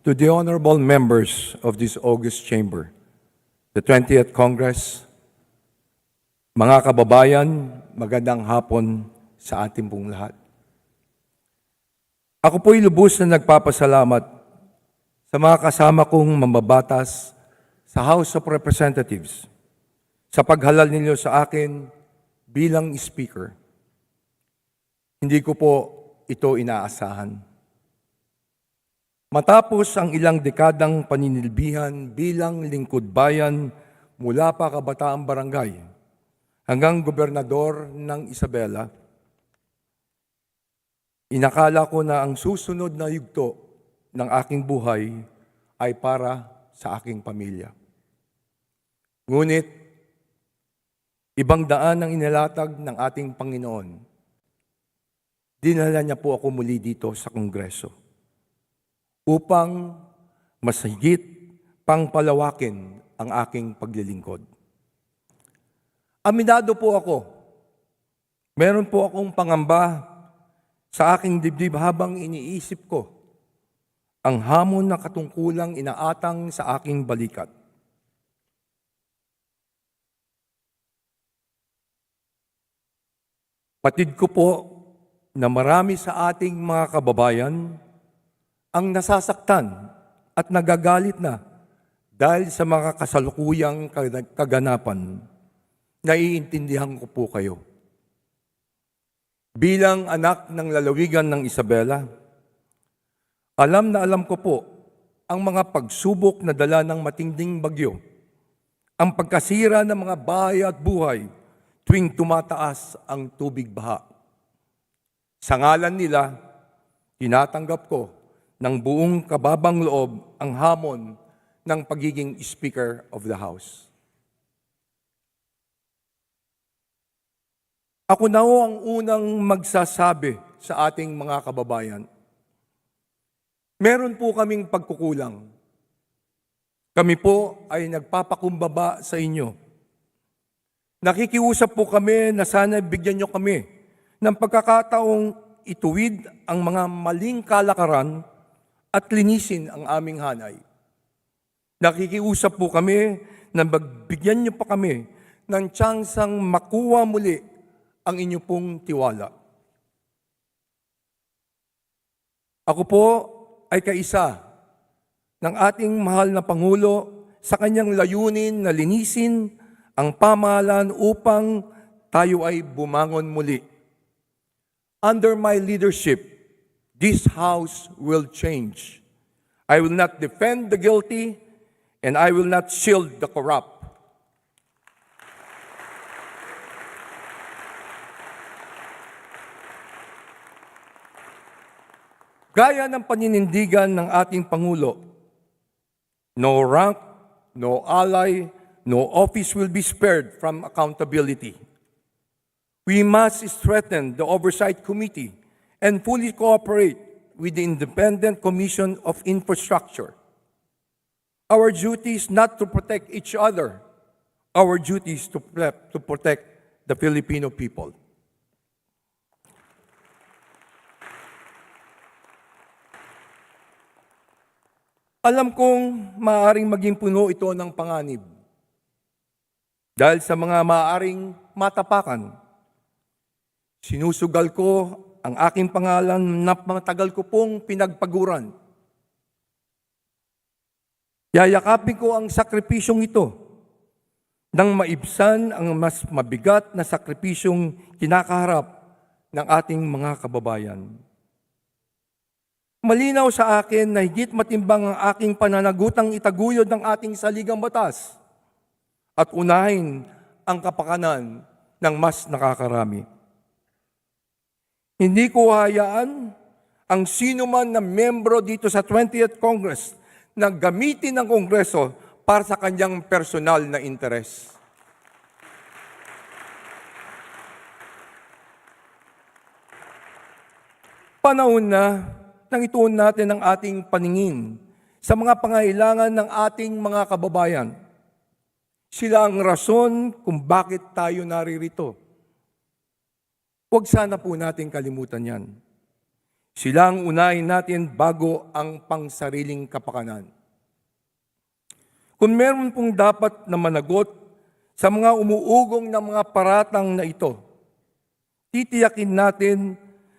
To the honorable members of this august chamber, the 20th Congress, mga kababayan, magandang hapon sa ating pong lahat. Ako po'y lubos na nagpapasalamat sa mga kasama kong mambabatas sa House of Representatives sa paghalal ninyo sa akin bilang Speaker. Hindi ko po ito inaasahan. Matapos ang ilang dekadang paninilbihan bilang lingkod bayan mula pa kabataang barangay hanggang gobernador ng Isabela, inakala ko na ang susunod na yugto ng aking buhay ay para sa aking pamilya. Ngunit, ibang daan ang inilatag ng ating Panginoon. Dinala niya po ako muli dito sa Kongreso upang mas higit pang palawakin ang aking paglilingkod. Aminado po ako, meron po akong pangamba sa aking dibdib habang iniisip ko ang hamon na katungkulang inaatang sa aking balikat. Patid ko po na marami sa ating mga kababayan ang nasasaktan at nagagalit na dahil sa mga kasalukuyang kaganapan. Naiintindihan ko po kayo. Bilang anak ng lalawigan ng Isabela, alam na alam ko po ang mga pagsubok na dala ng matinding bagyo, ang pagkasira ng mga bahay at buhay tuwing tumataas ang tubig baha. Sa ngalan nila, tinatanggap ko ng buong kababang loob ang hamon ng pagiging Speaker of the House. Ako na ho ang unang magsasabi sa ating mga kababayan. Meron po kaming pagkukulang. Kami po ay nagpapakumbaba sa inyo. Nakikiusap po kami na sana bigyan nyo kami ng pagkakataong ituwid ang mga maling kalakaran at linisin ang aming hanay. Nakikiusap po kami na magbigyan nyo pa kami ng tsansang makuha muli ang inyo pong tiwala. Ako po ay kaisa ng ating mahal na Pangulo sa kanyang layunin na linisin ang pamahalaan upang tayo ay bumangon muli. Under my leadership, this House will change. I will not defend the guilty and I will not shield the corrupt. Gaya ng paninindigan ng ating Pangulo, no rank, no ally, no office will be spared from accountability. We must strengthen the Oversight Committee and fully cooperate with the Independent Commission of Infrastructure. Our duty is not to protect each other. Our duty is to protect the Filipino people. Alam kong maaaring maging puno ito ng panganib. Dahil sa mga maaaring matapakan, sinusugal ko ang aking pangalan na matagal ko pong pinagpaguran. Yayakapin ko ang sakripisyong ito nang maibsan ang mas mabigat na sakripisyong kinakaharap ng ating mga kababayan. Malinaw sa akin na higit matimbang ang aking pananagutang itaguyod ng ating saligang batas at unahin ang kapakanan ng mas nakakarami. Hindi ko hayaan ang sino man na membro dito sa 20th Congress na gamitin ng Kongreso para sa kanyang personal na interes. Panahon na nang ituon natin ang ating paningin sa mga pangailangan ng ating mga kababayan. Sila ang rason kung bakit tayo naririto. Huwag sana po natin kalimutan yan. Sila ang unahin natin bago ang pangsariling kapakanan. Kung meron pong dapat na managot sa mga umuugong na mga paratang na ito, titiyakin natin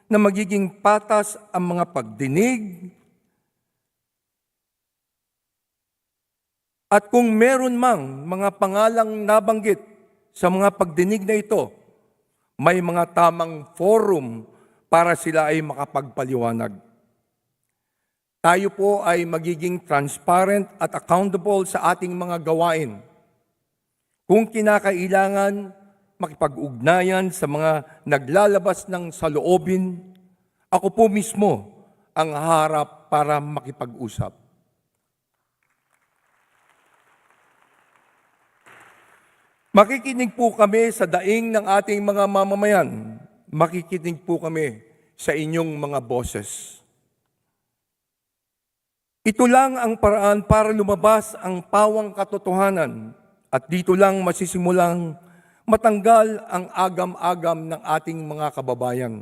na magiging patas ang mga pagdinig at kung meron mang mga pangalang nabanggit sa mga pagdinig na ito, may mga tamang forum para sila ay makapagpaliwanag. Tayo po ay magiging transparent at accountable sa ating mga gawain. Kung kinakailangan, makipag-ugnayan sa mga naglalabas ng saloobin, ako po mismo ang harap para makipag-usap. Makikinig po kami sa daing ng ating mga mamamayan. Makikinig po kami sa inyong mga boses. Ito lang ang paraan para lumabas ang pawang katotohanan at dito lang masisimulang matanggal ang agam-agam ng ating mga kababayan.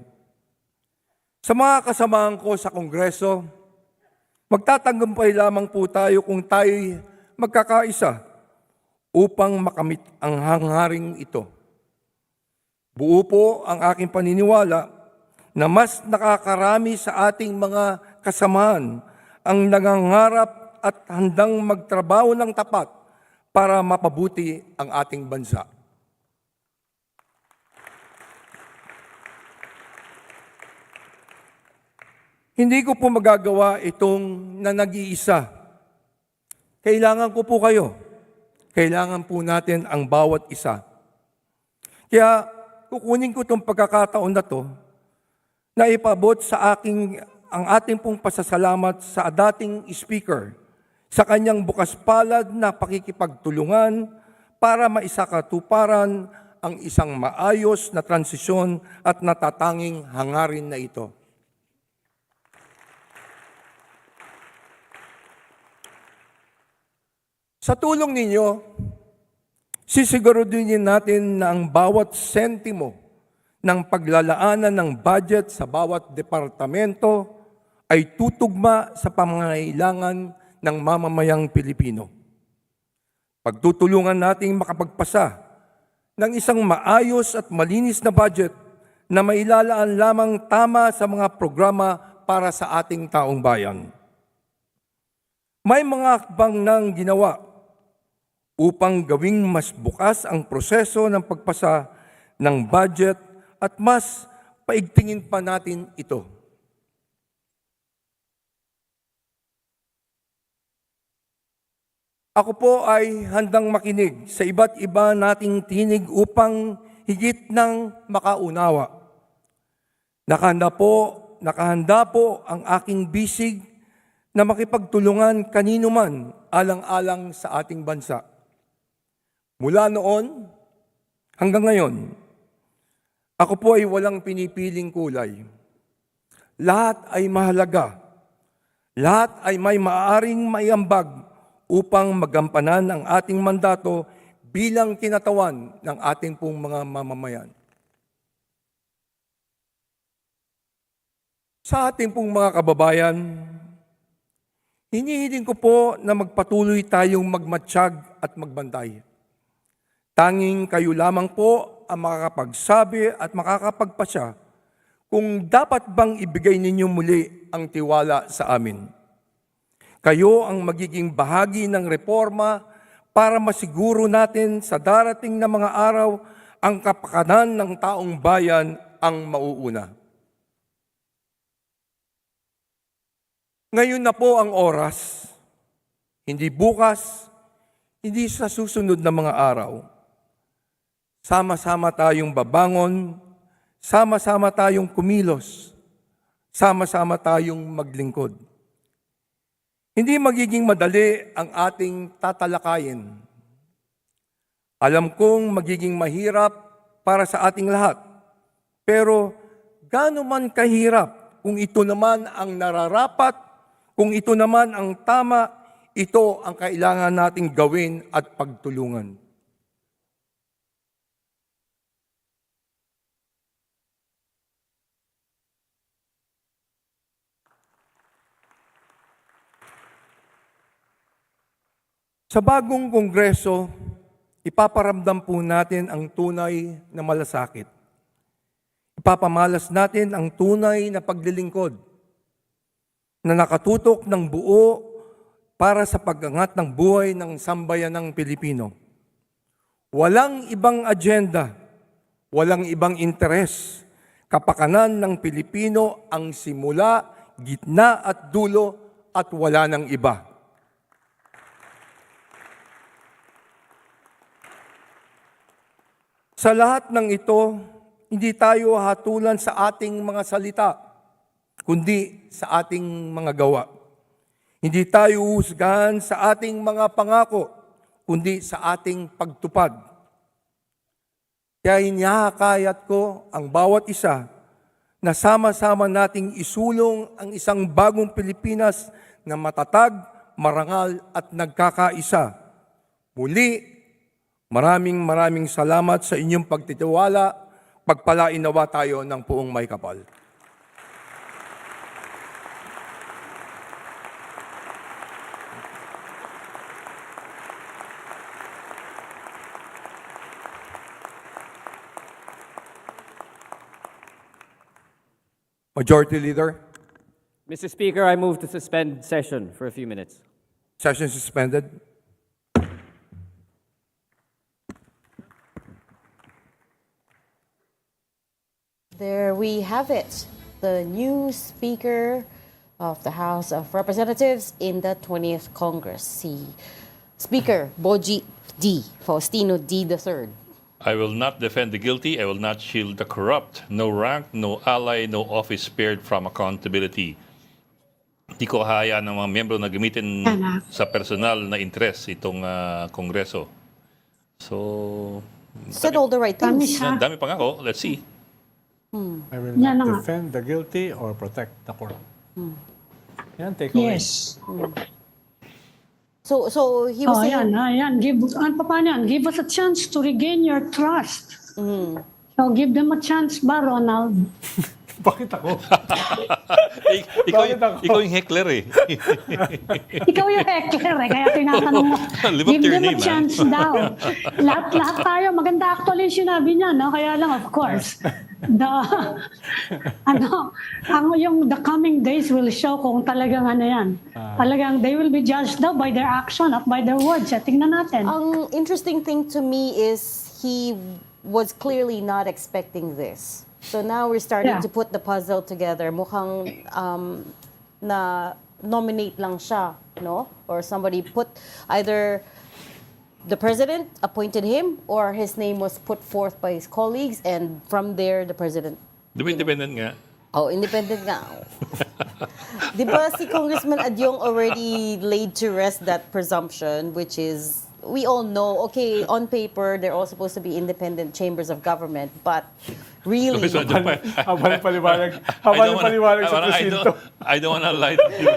Sa mga kasamahan ko sa Kongreso, magtatagumpay lamang po tayo kung tayo'y magkakaisa upang makamit ang hangaring ito. Buo po ang aking paniniwala na mas nakakarami sa ating mga kasamahan ang nangangarap at handang magtrabaho ng tapat para mapabuti ang ating bansa. Hindi ko po magagawa itong na nag-iisa. Kailangan ko po kayo. Kailangan po natin ang bawat isa. Kaya kukunin ko itong pagkakataon na to na ipabot sa ang ating pong pasasalamat sa dating speaker sa kanyang bukas palad na pakikipagtulungan para maisakatuparan ang isang maayos na transisyon at natatanging hangarin na ito. Sa tulong ninyo, Sisiguraduhin natin na ang bawat sentimo ng paglalaanan ng budget sa bawat departamento ay tutugma sa pangangailangan ng mamamayang Pilipino. Pagtutulungan nating makapagpasa ng isang maayos at malinis na budget na mailalaan lamang tama sa mga programa para sa ating taong bayan. May mga hakbang nang ginawa upang gawing mas bukas ang proseso ng pagpasa ng budget at mas paigtingin pa natin ito. Ako po ay handang makinig sa iba't iba nating tinig upang higit ng makaunawa. Nakahanda po ang aking bisig na makipagtulungan kanino man alang-alang sa ating bansa. Mula noon hanggang ngayon, ako po ay walang pinipiling kulay. Lahat ay mahalaga. Lahat ay may maaaring maiambag upang magampanan ang ating mandato bilang kinatawan ng ating pong mga mamamayan. Sa ating pong mga kababayan, hinihiling ko po na magpatuloy tayong magmatsyag at magbantay. Tanging kayo lamang po ang makakapagsabi at makakapagpasya kung dapat bang ibigay ninyo muli ang tiwala sa amin. Kayo ang magiging bahagi ng reforma para masiguro natin sa darating na mga araw ang kapakanan ng taong bayan ang mauuna. Ngayon na po ang oras, hindi bukas, hindi sa susunod na mga araw. Sama-sama tayong babangon, sama-sama tayong kumilos, sama-sama tayong maglingkod. Hindi magiging madali ang ating tatalakayin. Alam kong magiging mahirap para sa ating lahat. Pero gaano man kahirap, kung ito naman ang nararapat, kung ito naman ang tama, ito ang kailangan nating gawin at pagtulungan. Sa bagong kongreso, ipaparamdam po natin ang tunay na malasakit. Ipapamalas natin ang tunay na paglilingkod na nakatutok ng buo para sa pag-angat ng buhay ng sambayanang Pilipino. Walang ibang agenda, walang ibang interes. Kapakanan ng Pilipino ang simula, gitna at dulo at wala ng iba. Sa lahat ng ito, hindi tayo hatulan sa ating mga salita, kundi sa ating mga gawa. Hindi tayo husgahan sa ating mga pangako, kundi sa ating pagtupad. Kaya hinihikayat ko ang bawat isa na sama-sama nating isulong ang isang bagong Pilipinas na matatag, marangal at nagkakaisa. Muli, maraming salamat sa inyong pagtitiwala. Pagpalain nawa tayo ng puong may kapal. Majority Leader. Mr. Speaker, I move to suspend session for a few minutes. Session suspended. There we have it, the new Speaker of the House of Representatives in the 20th Congress, si Speaker Boji D. Faustino D. III. I will not defend the guilty. I will not shield the corrupt. No rank, no ally, no office spared from accountability. Hindi ko hayaan ng mga miyembro na gamitin sa personal na interest itong Kongreso. So, Said all the right things. dami pang ako. Let's see. I will not defend the guilty or protect the corrupt. Yan, take away. Yes. So he was saying, ayan. Paano yan? Give us a chance to regain your trust. So give them a chance ba, Ronald? Bakit ako? Ikaw yung heckler eh. Ikaw yung heckler kaya tinatanong mo. Live up Give to your them a name, chance daw. Lahat tayo, maganda actually yung sinabi niya, no? Kaya lang, of course, the coming days will show kung talagang yan. Talagang they will be judged daw by their action, not by their words. Tingnan natin. ang interesting thing to me is he was clearly not expecting this. So now we're starting to put the puzzle together. Mukhang na nominate lang siya, no? Or somebody put either the president appointed him or his name was put forth by his colleagues, and from there the president. Di ba independent nga? Oh, independent nga. Di ba si Congressman Adiong already laid to rest that presumption, which is, we all know, okay, on paper, they're all supposed to be independent chambers of government, but really, Habang paliwanag sa presinto. I don't want to lie to you.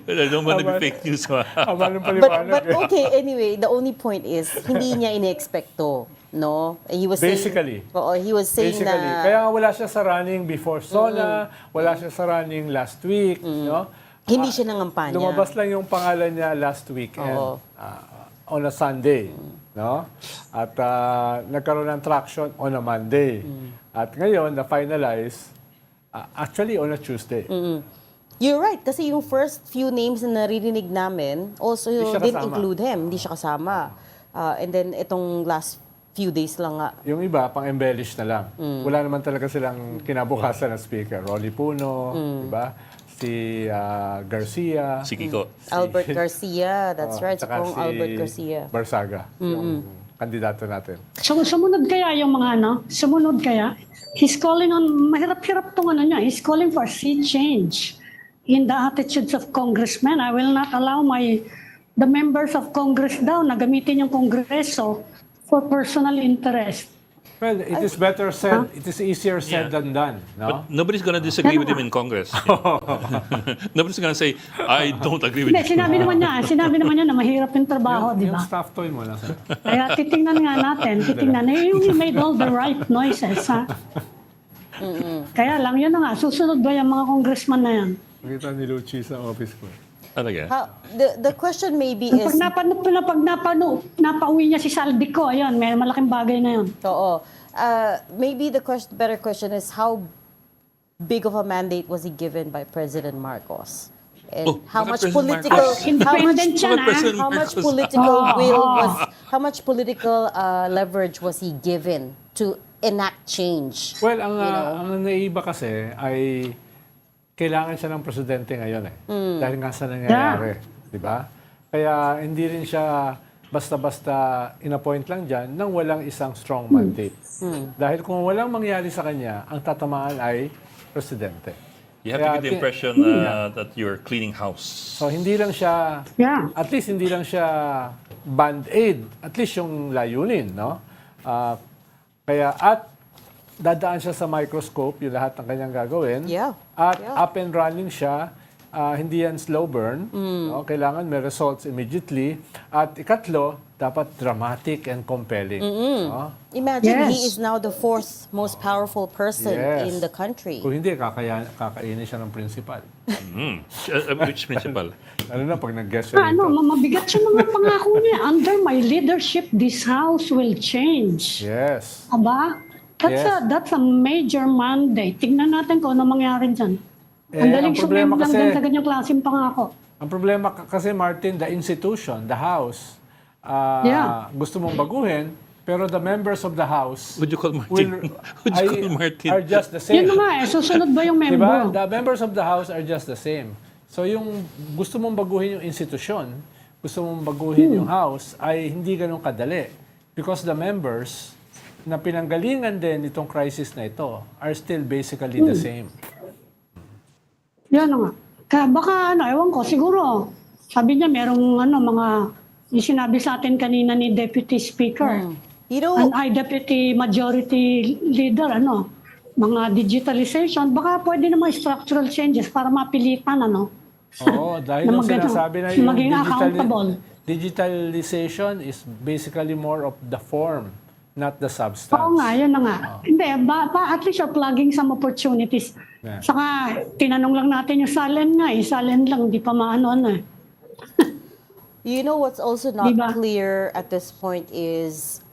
I don't want to be fake news. Habang but okay, anyway, the only point is, hindi niya ine-expect to, no? And he was Basically. saying, he was saying na, Kaya nga wala siya sa running before SONA, wala siya sa running last week, no? hindi siya nangampanya. Lumabas lang yung pangalan niya last weekend. On a Sunday, no? At nagkaroon ng traction on a Monday. At ngayon, na-finalize, actually on a Tuesday. You're right, kasi yung first few names na naririnig namin, also didn't include him, hindi siya kasama. And then itong last few days lang nga. Yung iba, pang-embellish na lang. Wala naman talaga silang kinabukasan ng speaker. Rolly Puno, diba? Si Garcia. Si Kiko. Albert Garcia, that's right. Tsaka Kung Albert Garcia. Barsaga, yung kandidato natin. So, sumunod kaya yung mga sumunod kaya? He's calling on, mahirap-hirap tong niya, he's calling for sea change in the attitudes of congressmen. I will not allow the members of Congress daw na gamitin yung Kongreso for personal interest. Well, it is better said, it is easier said than done, no? But nobody's gonna disagree with him in Congress. Nobody's gonna say, I don't agree with Hindi, you. sinabi naman niya na mahirap yung trabaho, di Yung ba? staff toy mo lang. Kaya titingnan nga natin, he made all the right noises, ha? Kaya lang, yun na nga, susunod ba yung mga congressman na yan? Nakita ni Lucci sa office ko. The question maybe is, Pag napauwi niya si Saldico, ayun, may malaking bagay na yun. oo. Maybe the better question is, how big of a mandate was he given by President Marcos? And how much political, how much political leverage was he given to enact change? Well, ang naiiba kasi ay kailangan siya ng presidente ngayon dahil nga sa nangyayari, di ba? Kaya hindi rin siya basta-basta in-appoint lang dyan nang walang isang strong mandate. Dahil kung walang mangyari sa kanya, ang tatamaan ay presidente. You have to get the impression that you're cleaning house. So hindi lang siya, at least hindi lang siya band-aid, at least yung layunin, no? At dadaan siya sa microscope, yung lahat ng kanyang gagawin. At up and running siya, hindi yan slow burn. No? Kailangan may results immediately. At ikatlo, dapat dramatic and compelling. No? Imagine he is now the fourth most powerful person in the country. Kung hindi, kakainin siya ng principal. Which principal? Ano na, pag nag-guess siya dito. Mabigat siya mga pangako niya. Under my leadership, this house will change. Yes. Aba? That's a major mandate. Tingnan natin kung ano mangyari dyan. Ang daling sumim lang din sa ganyang klaseng pangako. Ang problema kasi, Martin, the institution, the House, gusto mong baguhin, pero the members of the House Would you call Martin? are just the same. Yun nga susunod ba yung member? Diba? The members of the House are just the same. So yung gusto mong baguhin yung institusyon, gusto mong baguhin yung House, ay hindi ganun kadali. Because the members na pinanggalingan din itong crisis na ito are still basically the same. Yan nga. Kaya baka, ewan ko, siguro, sabi niya merong mga, yung sinabi sa atin kanina ni Deputy Speaker, Deputy Majority Leader, mga digitalization, baka pwede naman structural changes para mapilitan, Oo, dahil Na yung magano, sinasabi na yung maging accountable. digitalization is basically more of the form, not the substance. Oo nga, yun na nga. Hindi, at least you're plugging some opportunities. Yeah. Saka, tinanong lang natin yung Salen nga eh. Salen lang, di pa maano eh. You know what's also not Diba? clear at this point is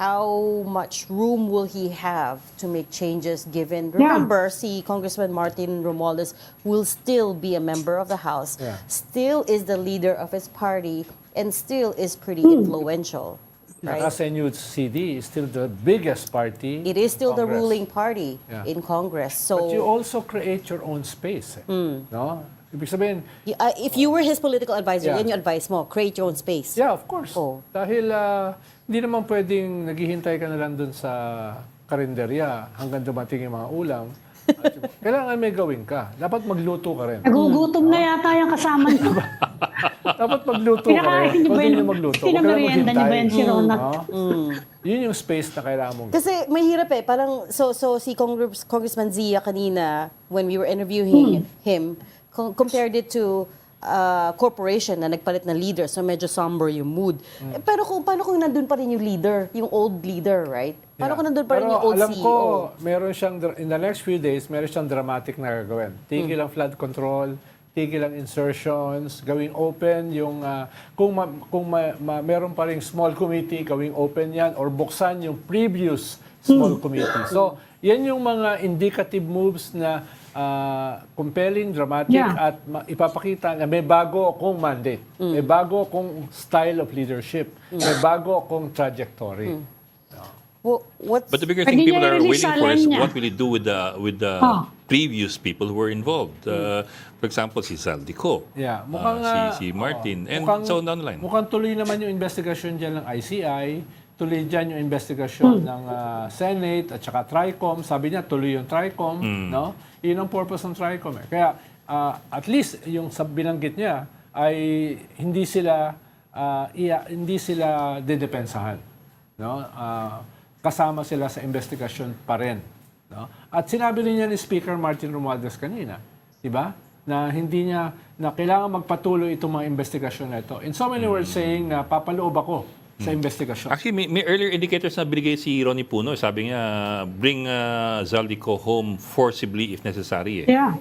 how much room will he have to make changes given, remember, see Congressman Martin Romualdez will still be a member of the House, still is the leader of his party, and still is pretty influential. Right? SNUCD is still the biggest party. It is still the Congress. ruling party Yeah. in Congress. So But you also create your own space. No? Ibig sabihin, if you were his political advisor, Yeah. yan yung advice mo, create your own space. yeah, of course. Oh. Dahil hindi naman pwedeng naghihintay ka na lang dun sa karinderya hanggang dumating yung mga ulam. Kailangan may gawin ka. Dapat magluto ka rin. Nagugutom na yata yung kasama niyo. Dapat magluto ka rin. Pinakain niyo ba Pwede yun? niyo magluto. Huwag ka lang Pinamerienda niyo ba yan si maghintay. Ronald? Yun yung space na kailangan mong Kasi mahirap eh. Parang, so si Congressman Zia kanina, when we were interviewing him, compared it to corporation na nagpalit ng leader, so medyo somber yung mood. Eh, pero paano kung nandun pa rin yung leader, yung old leader, right? Paano kung nandun pa rin yung old alam CEO? ko, meron siyang, in the next few days, meron siyang dramatic na gagawin. Tigil ang flood control, tigil ang insertions, gawing open yung, kung meron pa rin small committee, gawing open yan, or buksan yung previous small committee. So, yan yung mga indicative moves na compelling, dramatic, at ipapakita na may bago akong mandate, may bago akong style of leadership, may bago akong trajectory. But the bigger thing people are waiting for is what will he do with the previous people who were involved. For example, si Saldico, Yeah, mukhang si Martin, and so on down the line. Mukhang tuloy naman yung investigation dyan ng ICI, tuloy dyan yung investigasyon ng Senate at saka TRICOM. Sabi niya, tuloy yung TRICOM, no? Yun ang purpose ng TRICOM. Eh. Kaya at least yung binanggit niya ay hindi sila dedepensahan, no? Kasama sila sa investigasyon pa rin, no? At sinabi rin niya ni Speaker Martin Romualdez kanina, di ba? Na hindi niya na kailangan magpatuloy itong mga investigasyon na ito. In so many words, saying na papaloob ako sa investigasyon. Actually, may earlier indicators na binigay si Ronnie Puno. Sabi niya, bring Zaldico home forcibly if necessary. Yeah.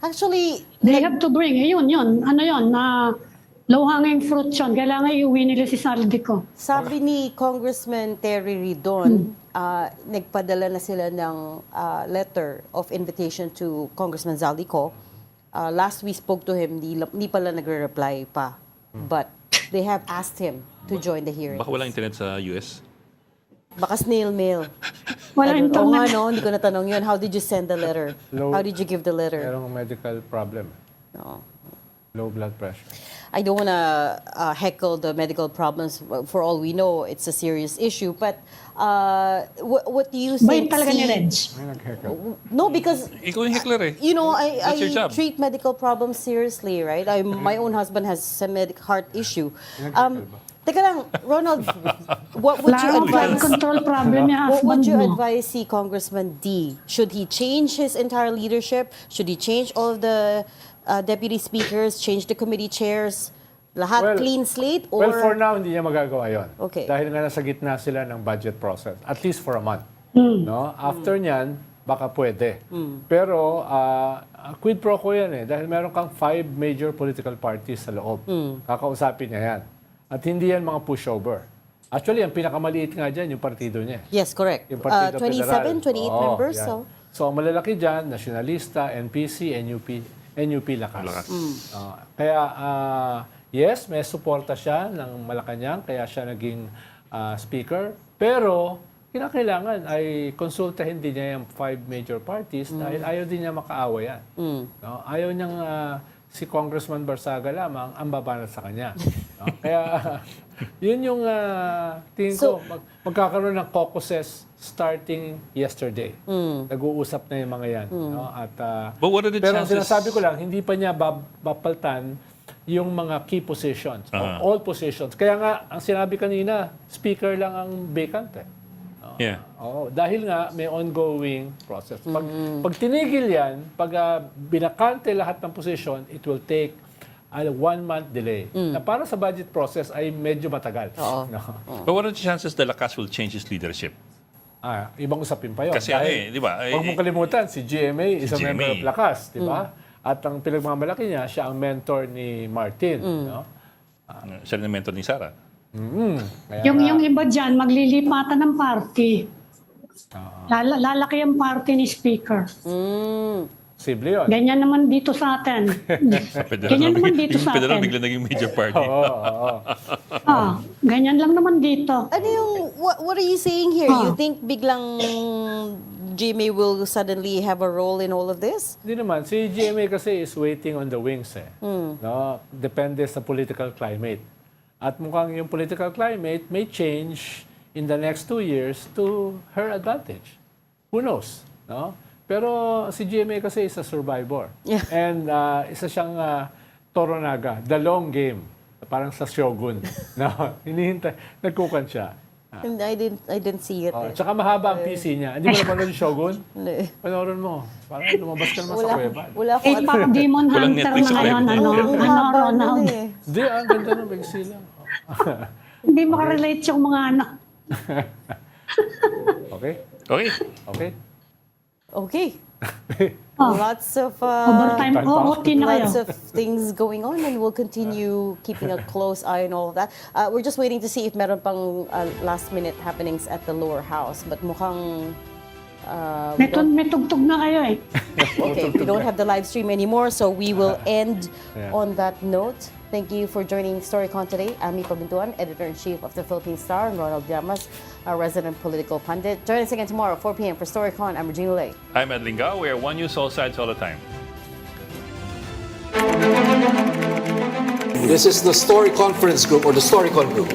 Actually, They have to bring, yun. Ano yun, na low-hanging fruit yun. Kailangan iuwi nila si Saldico. sabi ni Congressman Terry Ridon, nagpadala na sila ng letter of invitation to Congressman Zaldico. Last we spoke to him, di pala nagre-reply pa. But they have asked him to join the hearing. Baka walang internet sa US? Baka snail mail. Wala Oo nga internet. no, hindi ko natanong yun. How did you send the letter? How did you give the letter? Merong medical problem. No. Low blood pressure. I don't want to heckle the medical problems. For all we know, it's a serious issue. But what do you think? Bait talaga ni Reg. May nag-heckle. No, because Ikaw yung heckler eh. you know, That's your I job. treat medical problems seriously, right? My own husband has some heart issue. Teka lang, Ronald, what would you Wala akong flood advise? control problem yung What would husband you mo. advise si Congressman D? Should he change his entire leadership? Should he change all of the deputy speakers, change the committee chairs? Lahat clean slate? Or Well, for now, hindi niya magagawa yon. Okay. Dahil nga nasa gitna sila ng budget process. At least for a month. No? After niyan, baka pwede. Pero, quid pro quo yan eh. Dahil meron kang 5 major political parties sa loob. Kakausapin niya yan. At hindi yan mga pushover. Actually, ang pinakamaliit nga dyan, yung partido niya. yes, correct. Yung Partido 27, Federal. 28 members. yan. So, ang malalaki dyan, Nacionalista, NPC, NUP lakas. Kaya, yes, may suporta siya ng Malacanang, kaya siya naging speaker. Pero, kinakailangan ay konsultahin din niya yung 5 major parties dahil ayaw din niya makaawa yan. No? Ayaw niyang si Congressman Barsaga lamang ang babanat sa kanya. No? Kaya, yun yung tingin ko, magkakaroon ng caucuses starting yesterday. Nag-uusap na yung mga yan. No? At, But what are the pero ang chances? sinasabi ko lang, hindi pa niya bapaltan yung mga key positions, all positions. Kaya nga, ang sinabi kanina, speaker lang ang vacant. Yeah. Dahil nga may ongoing process. Pag tinigil yan, pag binakante lahat ng position, it will take a 1-month delay. Na para sa budget process ay medyo matagal. No? But what are the chances the Lakas will change his leadership? Ibang usapin pa yun. Kasi di ba? Huwag mong kalimutan, si GMA is a member of Lakas, di ba? At ang pinagmamalaki niya, siya ang mentor ni Martin. No? Siya ang mentor ni Sara. Yung iba dyan, maglilipatan ng party. Lalaki ang party ni Speaker. Posible yun. Ganyan naman dito sa atin. Ganyan naman dito sa Federal atin. bigla naging major party. Ganyan lang naman dito. Ano yung, what are you saying here? You think biglang GMA will suddenly have a role in all of this? Hindi naman. Si GMA kasi is waiting on the wings. No? Depende sa political climate. At mukhang yung political climate may change in the next 2 years to her advantage. Who knows? No? Pero si GMA kasi is a survivor. Yeah. And isa siyang Toronaga, the long game. Parang sa Shogun. No? Hinihintay. Nagkukan siya. I didn't see it. Tsaka mahaba ang PC niya. Hindi mo napanood yung Shogun? Hindi. Panoorin mo. Parang lumabas ka naman sa kuweba. Wala akong Pac Demon Walang Hunter Netflix na ngayon. Ronald. Hindi, ang ganda ng bigsi lang. Hindi makarelate yung mga Okay? Okay. Okay? Okay. Lots of overtime. OT na kayo. lots of things going on, and we'll continue keeping a close eye on all of that. We're just waiting to see if meron pang last-minute happenings at the lower house. But mukhang May tugtog na kayo eh. okay, we don't have the live stream anymore, so we will end on that note. Thank you for joining Storycon today. Ami Pabintuan, Editor-in-Chief of the Philippine Star, and Ronald Llamas, our resident political pundit. Join us again tomorrow, 4 p.m. for Storycon. I'm Regina Lay. I'm Ed Lingao. We are one news, all sides, all the time. This is the Story Conference Group or the Storycon Group.